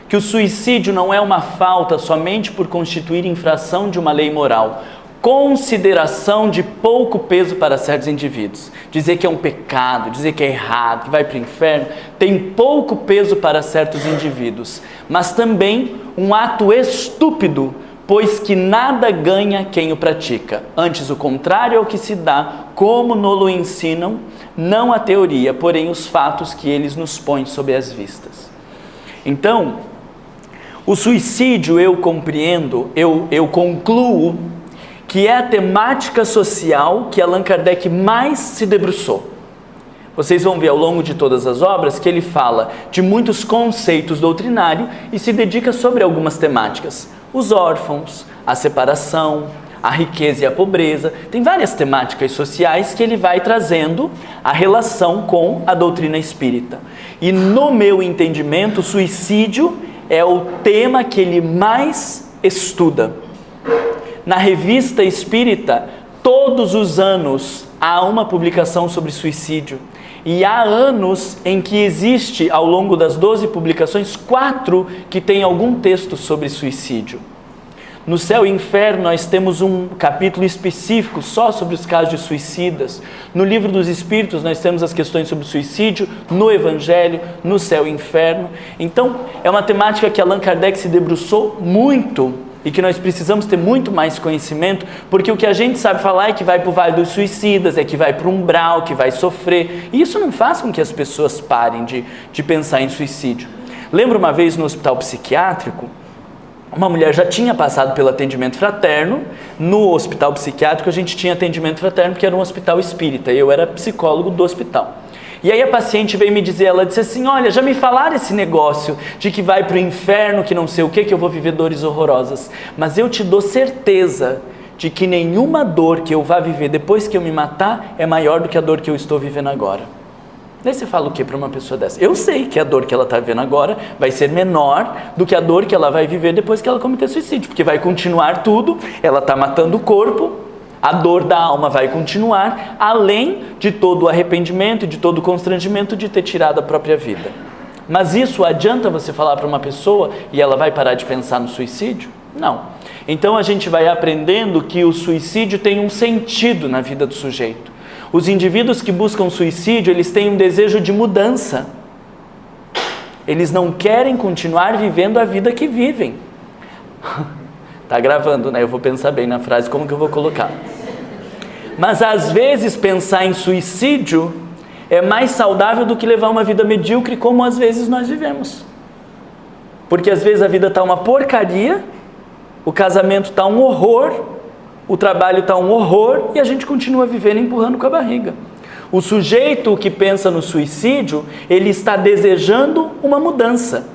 Speaker 3: que o suicídio não é uma falta somente por constituir infração de uma lei moral, consideração de pouco peso para certos indivíduos. Dizer que é um pecado, dizer que é errado, que vai para o inferno, tem pouco peso para certos indivíduos, mas também um ato estúpido, pois que nada ganha quem o pratica. Antes, o contrário é o que se dá, como nolo ensinam, não a teoria, porém os fatos que eles nos põem sob as vistas. Então, o suicídio eu compreendo, eu concluo que é a temática social que Allan Kardec mais se debruçou. Vocês vão ver ao longo de todas as obras que ele fala de muitos conceitos doutrinários e se dedica sobre algumas temáticas. Os órfãos, a separação, a riqueza e a pobreza. Tem várias temáticas sociais que ele vai trazendo a relação com a doutrina espírita. E no meu entendimento, o suicídio é o tema que ele mais estuda. Na Revista Espírita, todos os anos há uma publicação sobre suicídio. E há anos em que existe, ao longo das 12 publicações, 4 que têm algum texto sobre suicídio. No Céu e Inferno nós temos um capítulo específico só sobre os casos de suicidas. No Livro dos Espíritos nós temos as questões sobre suicídio, no Evangelho, no Céu e Inferno. Então é uma temática que Allan Kardec se debruçou muito e que nós precisamos ter muito mais conhecimento, porque o que a gente sabe falar é que vai para o Vale dos Suicidas, é que vai para o umbral, que vai sofrer. E isso não faz com que as pessoas parem de pensar em suicídio. Lembro uma vez no hospital psiquiátrico, uma mulher já tinha passado pelo atendimento fraterno. No hospital psiquiátrico a gente tinha atendimento fraterno porque era um hospital espírita, eu era psicólogo do hospital. E aí a paciente veio me dizer, ela disse assim, olha, já me falaram esse negócio de que vai para o inferno, que não sei o que eu vou viver dores horrorosas, mas eu te dou certeza de que nenhuma dor que eu vá viver depois que eu me matar é maior do que a dor que eu estou vivendo agora. Daí você fala o que para uma pessoa dessa? Eu sei que a dor que ela está vivendo agora vai ser menor do que a dor que ela vai viver depois que ela cometer suicídio, porque vai continuar tudo, ela está matando o corpo, a dor da alma vai continuar, além de todo o arrependimento e de todo o constrangimento de ter tirado a própria vida. Mas isso adianta você falar para uma pessoa e ela vai parar de pensar no suicídio? Não. Então a gente vai aprendendo que o suicídio tem um sentido na vida do sujeito. Os indivíduos que buscam suicídio, eles têm um desejo de mudança. Eles não querem continuar vivendo a vida que vivem. Tá gravando, né? Eu vou pensar bem na frase, como que eu vou colocar. Mas às vezes pensar em suicídio é mais saudável do que levar uma vida medíocre, como às vezes nós vivemos. Porque às vezes a vida está uma porcaria, o casamento está um horror, o trabalho está um horror e a gente continua vivendo empurrando com a barriga. O sujeito que pensa no suicídio, ele está desejando uma mudança.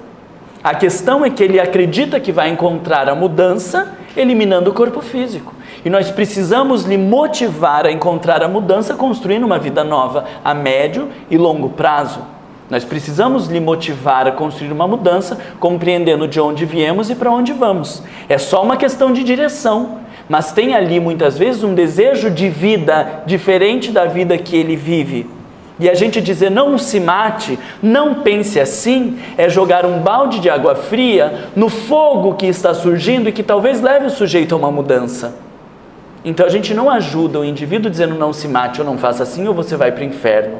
Speaker 3: A questão é que ele acredita que vai encontrar a mudança eliminando o corpo físico. E nós precisamos lhe motivar a encontrar a mudança construindo uma vida nova a médio e longo prazo. Nós precisamos lhe motivar a construir uma mudança compreendendo de onde viemos e para onde vamos. É só uma questão de direção, mas tem ali muitas vezes um desejo de vida diferente da vida que ele vive. E a gente dizer não se mate, não pense assim, é jogar um balde de água fria no fogo que está surgindo e que talvez leve o sujeito a uma mudança. Então a gente não ajuda o indivíduo dizendo não se mate ou não faça assim ou você vai para o inferno.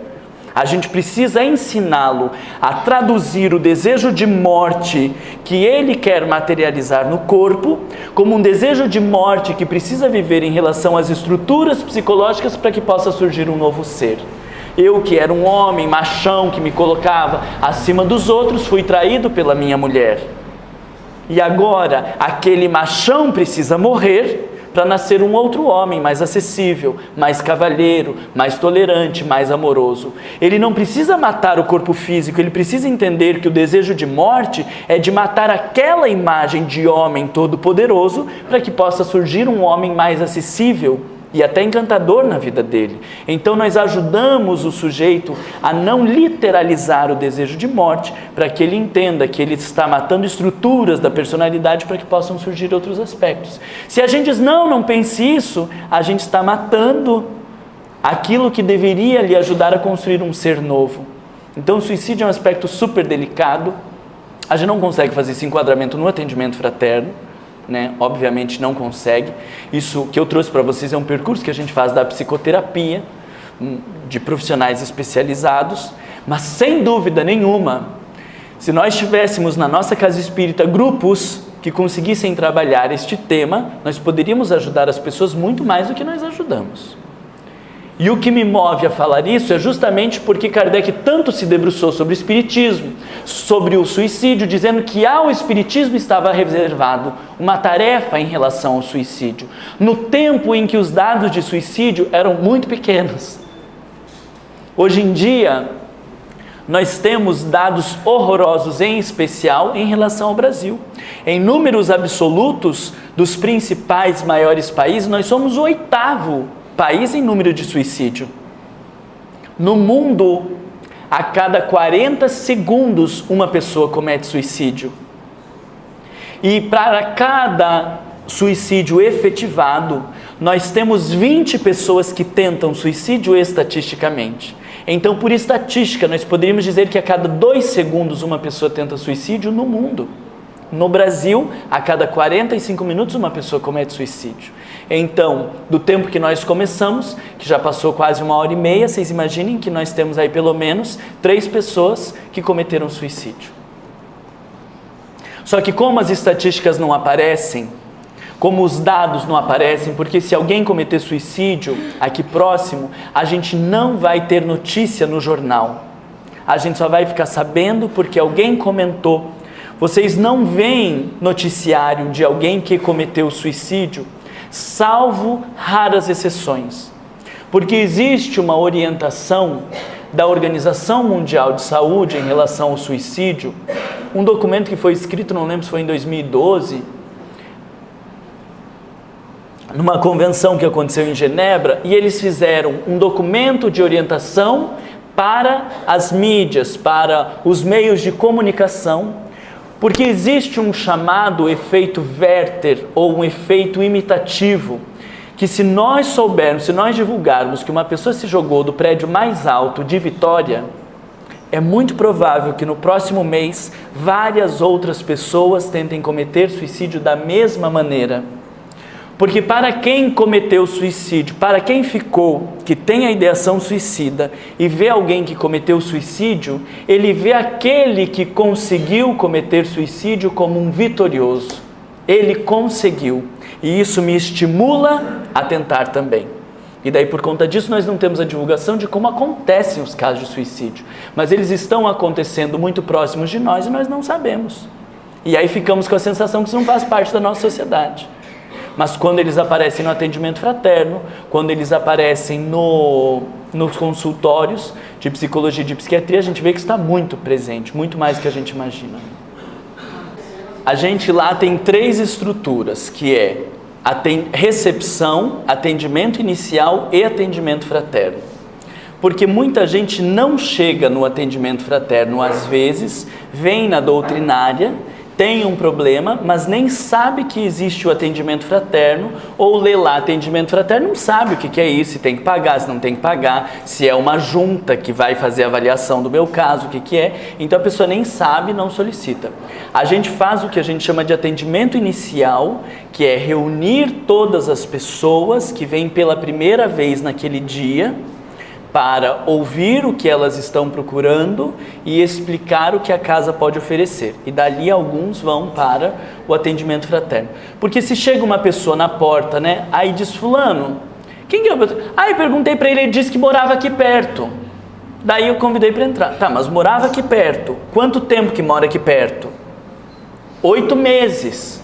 Speaker 3: A gente precisa ensiná-lo a traduzir o desejo de morte que ele quer materializar no corpo como um desejo de morte que precisa viver em relação às estruturas psicológicas para que possa surgir um novo ser. Eu, que era um homem machão que me colocava acima dos outros, fui traído pela minha mulher. E agora, aquele machão precisa morrer para nascer um outro homem mais acessível, mais cavalheiro, mais tolerante, mais amoroso. Ele não precisa matar o corpo físico, ele precisa entender que o desejo de morte é de matar aquela imagem de homem todo-poderoso para que possa surgir um homem mais acessível e até encantador na vida dele. Então nós ajudamos o sujeito a não literalizar o desejo de morte, para que ele entenda que ele está matando estruturas da personalidade para que possam surgir outros aspectos. Se a gente diz, não pense isso, a gente está matando aquilo que deveria lhe ajudar a construir um ser novo. Então o suicídio é um aspecto super delicado. A gente não consegue fazer esse enquadramento no atendimento fraterno, né? Obviamente não consegue. Isso que eu trouxe para vocês é um percurso que a gente faz da psicoterapia, de profissionais especializados, mas sem dúvida nenhuma, se nós tivéssemos na nossa casa espírita grupos que conseguissem trabalhar este tema, nós poderíamos ajudar as pessoas muito mais do que nós ajudamos. E o que me move a falar isso é justamente porque Kardec tanto se debruçou sobre o espiritismo, sobre o suicídio, dizendo que ao espiritismo estava reservado uma tarefa em relação ao suicídio, no tempo em que os dados de suicídio eram muito pequenos. Hoje em dia, nós temos dados horrorosos, em especial em relação ao Brasil. Em números absolutos dos principais maiores países, nós somos o 8º país em número de suicídio. No mundo, a cada 40 segundos uma pessoa comete suicídio. E para cada suicídio efetivado, nós temos 20 pessoas que tentam suicídio estatisticamente. Então, por estatística, nós poderíamos dizer que a cada 2 segundos uma pessoa tenta suicídio no mundo. No Brasil, a cada 45 minutos uma pessoa comete suicídio. Então, do tempo que nós começamos, que já passou quase 1h30, vocês imaginem que nós temos aí pelo menos 3 pessoas que cometeram suicídio. Só que como as estatísticas não aparecem, como os dados não aparecem, porque se alguém cometer suicídio aqui próximo, a gente não vai ter notícia no jornal. A gente só vai ficar sabendo porque alguém comentou. Vocês não veem noticiário de alguém que cometeu suicídio, salvo raras exceções. Porque existe uma orientação da Organização Mundial de Saúde em relação ao suicídio, um documento que foi escrito, não lembro se foi em 2012, numa convenção que aconteceu em Genebra, e eles fizeram um documento de orientação para as mídias, para os meios de comunicação, porque existe um chamado efeito Werther, ou um efeito imitativo, que se nós soubermos, se nós divulgarmos que uma pessoa se jogou do prédio mais alto de Vitória, é muito provável que no próximo mês várias outras pessoas tentem cometer suicídio da mesma maneira. Porque para quem cometeu suicídio, para quem ficou, que tem a ideação suicida e vê alguém que cometeu suicídio, ele vê aquele que conseguiu cometer suicídio como um vitorioso. Ele conseguiu. E isso me estimula a tentar também. E daí por conta disso nós não temos a divulgação de como acontecem os casos de suicídio. Mas eles estão acontecendo muito próximos de nós e nós não sabemos. E aí ficamos com a sensação que isso não faz parte da nossa sociedade. Mas quando eles aparecem no atendimento fraterno, quando eles aparecem nos consultórios de psicologia e de psiquiatria, a gente vê que está muito presente, muito mais do que a gente imagina. A gente lá tem 3 estruturas, que é recepção, atendimento inicial e atendimento fraterno. Porque muita gente não chega no atendimento fraterno, às vezes, vem na doutrinária, tem um problema, mas nem sabe que existe o atendimento fraterno, ou lê lá atendimento fraterno, não sabe o que é isso, se tem que pagar, se não tem que pagar, se é uma junta que vai fazer a avaliação do meu caso, o que é. Então a pessoa nem sabe, não solicita. A gente faz o que a gente chama de atendimento inicial, que é reunir todas as pessoas que vêm pela primeira vez naquele dia, para ouvir o que elas estão procurando e explicar o que a casa pode oferecer. E dali alguns vão para o atendimento fraterno. Porque se chega uma pessoa na porta, né? Aí diz, fulano, quem que é o... Aí perguntei para ele, ele disse que morava aqui perto. Daí eu convidei para entrar. Tá, mas morava aqui perto. Quanto tempo que mora aqui perto? 8 meses.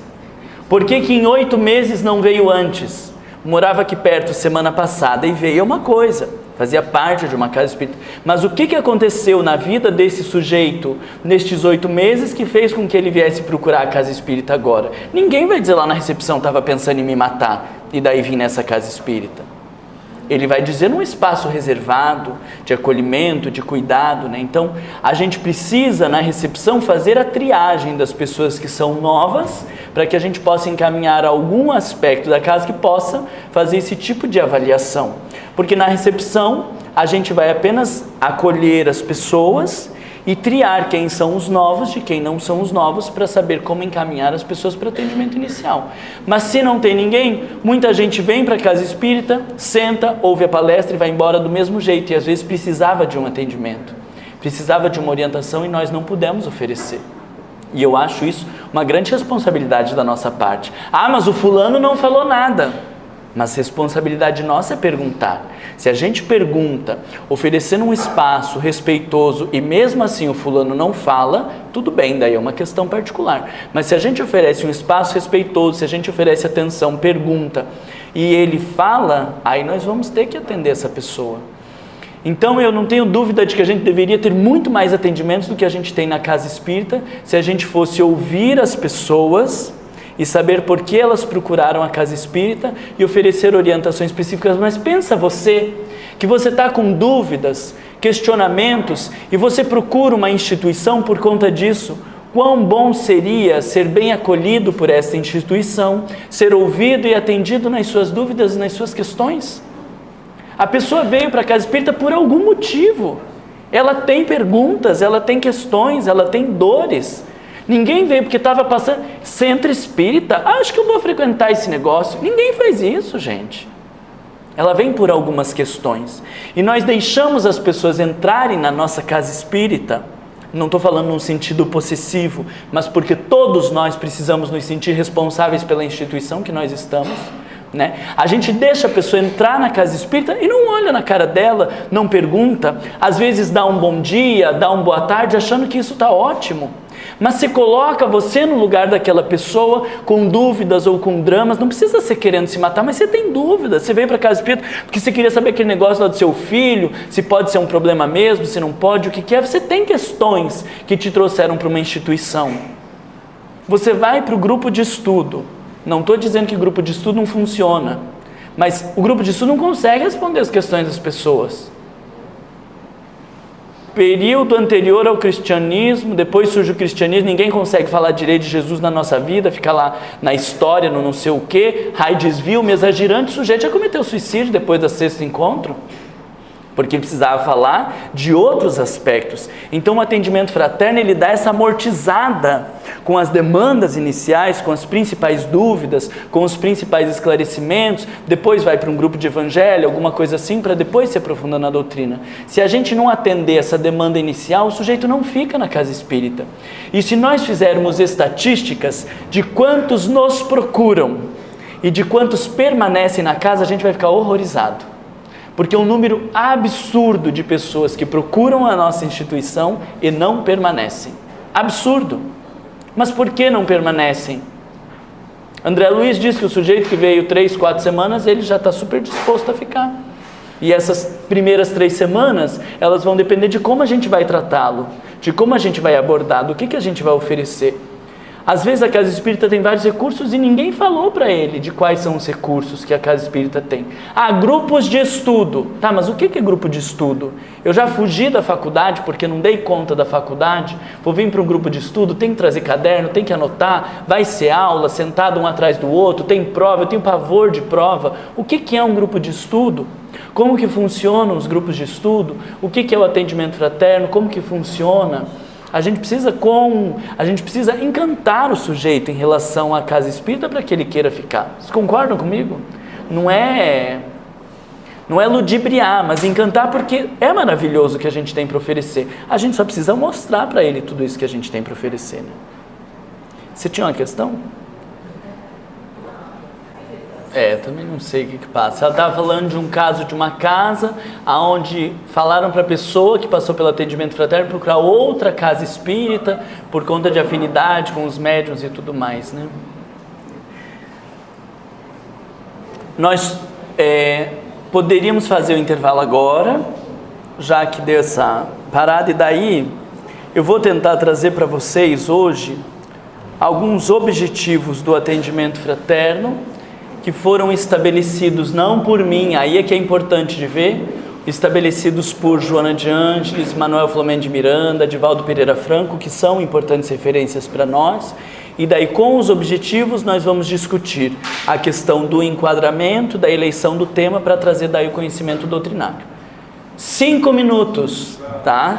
Speaker 3: Por que que em 8 meses não veio antes? Morava aqui perto semana passada e veio uma coisa, fazia parte de uma casa espírita. Mas o que aconteceu na vida desse sujeito nestes 8 meses que fez com que ele viesse procurar a casa espírita agora? Ninguém vai dizer lá na recepção, estava pensando em me matar e daí vim nessa casa espírita. Ele vai dizer num espaço reservado, de acolhimento, de cuidado, né? Então, a gente precisa, na recepção, fazer a triagem das pessoas que são novas, para que a gente possa encaminhar algum aspecto da casa que possa fazer esse tipo de avaliação. Porque na recepção, a gente vai apenas acolher as pessoas e triar quem são os novos de quem não são os novos, para saber como encaminhar as pessoas para o atendimento inicial. Mas se não tem ninguém, muita gente vem para a casa espírita, senta, ouve a palestra e vai embora do mesmo jeito, e às vezes precisava de um atendimento, precisava de uma orientação e nós não pudemos oferecer. E eu acho isso uma grande responsabilidade da nossa parte. Ah, mas o fulano não falou nada. Mas responsabilidade nossa é perguntar. Se a gente pergunta, oferecendo um espaço respeitoso e mesmo assim o fulano não fala, tudo bem, daí é uma questão particular. Mas se a gente oferece um espaço respeitoso, se a gente oferece atenção, pergunta e ele fala, aí nós vamos ter que atender essa pessoa. Então eu não tenho dúvida de que a gente deveria ter muito mais atendimentos do que a gente tem na casa espírita, se a gente fosse ouvir as pessoas e saber por que elas procuraram a casa espírita e oferecer orientações específicas. Mas pensa você, que você está com dúvidas, questionamentos, e você procura uma instituição por conta disso. Quão bom seria ser bem acolhido por essa instituição, ser ouvido e atendido nas suas dúvidas e nas suas questões. A pessoa veio para a casa espírita por algum motivo. Ela tem perguntas, ela tem questões, ela tem dores. Ninguém veio porque estava passando centro espírita, acho que eu vou frequentar esse negócio. Ninguém faz isso, gente. Ela vem por algumas questões. E nós deixamos as pessoas entrarem na nossa casa espírita, não estou falando num sentido possessivo, mas porque todos nós precisamos nos sentir responsáveis pela instituição que nós estamos, né? A gente deixa a pessoa entrar na casa espírita e não olha na cara dela, não pergunta, às vezes dá um bom dia, dá uma boa tarde, achando que isso está ótimo. Mas se coloca você no lugar daquela pessoa com dúvidas ou com dramas, não precisa ser querendo se matar, mas você tem dúvidas, você veio para a casa espírita porque você queria saber aquele negócio lá do seu filho, se pode ser um problema mesmo, se não pode, o que é, você tem questões que te trouxeram para uma instituição. Você vai para o grupo de estudo, não estou dizendo que o grupo de estudo não funciona, mas o grupo de estudo não consegue responder as questões das pessoas. Período anterior ao cristianismo, depois surge o cristianismo, ninguém consegue falar direito de Jesus na nossa vida, fica lá na história, no não sei o que, raio desvio, mesa girante, o sujeito já cometeu suicídio depois do 6º encontro, porque precisava falar de outros aspectos. Então o atendimento fraterno, ele dá essa amortizada com as demandas iniciais, com as principais dúvidas, com os principais esclarecimentos, depois vai para um grupo de evangelho, alguma coisa assim, para depois se aprofundar na doutrina. Se a gente não atender essa demanda inicial, o sujeito não fica na casa espírita. E se nós fizermos estatísticas de quantos nos procuram e de quantos permanecem na casa, a gente vai ficar horrorizado. Porque é um número absurdo de pessoas que procuram a nossa instituição e não permanecem. Absurdo. Mas por que não permanecem? André Luiz diz que o sujeito que veio 3, 4 semanas, ele já está super disposto a ficar. E essas primeiras 3 semanas, elas vão depender de como a gente vai tratá-lo, de como a gente vai abordar, do que a gente vai oferecer. Às vezes a casa espírita tem vários recursos e ninguém falou para ele de quais são os recursos que a casa espírita tem. Ah, grupos de estudo. Tá, mas o que é grupo de estudo? Eu já fugi da faculdade porque não dei conta da faculdade, vou vir para um grupo de estudo, tem que trazer caderno, tem que anotar, vai ser aula, sentado um atrás do outro, tem prova, eu tenho pavor de prova. O que é um grupo de estudo? Como que funcionam os grupos de estudo? O que é o atendimento fraterno? Como que funciona? A gente precisa encantar o sujeito em relação à casa espírita para que ele queira ficar. Vocês concordam comigo? Não é ludibriar, mas encantar, porque é maravilhoso o que a gente tem para oferecer. A gente só precisa mostrar para ele tudo isso que a gente tem para oferecer, né? Você tinha uma questão? Também não sei o que passa. Ela estava falando de um caso de uma casa onde falaram para a pessoa que passou pelo atendimento fraterno procurar outra casa espírita por conta de afinidade com os médiuns e tudo mais, né? nós poderíamos fazer o intervalo agora, já que deu essa parada, e daí eu vou tentar trazer para vocês hoje alguns objetivos do atendimento fraterno que foram estabelecidos não por mim, aí é que é importante de ver, estabelecidos por Joana de Ângeles, Manuel Flamengo de Miranda, Divaldo Pereira Franco, que são importantes referências para nós. E daí, com os objetivos, nós vamos discutir a questão do enquadramento, da eleição do tema, para trazer daí o conhecimento doutrinário. 5 minutos, tá?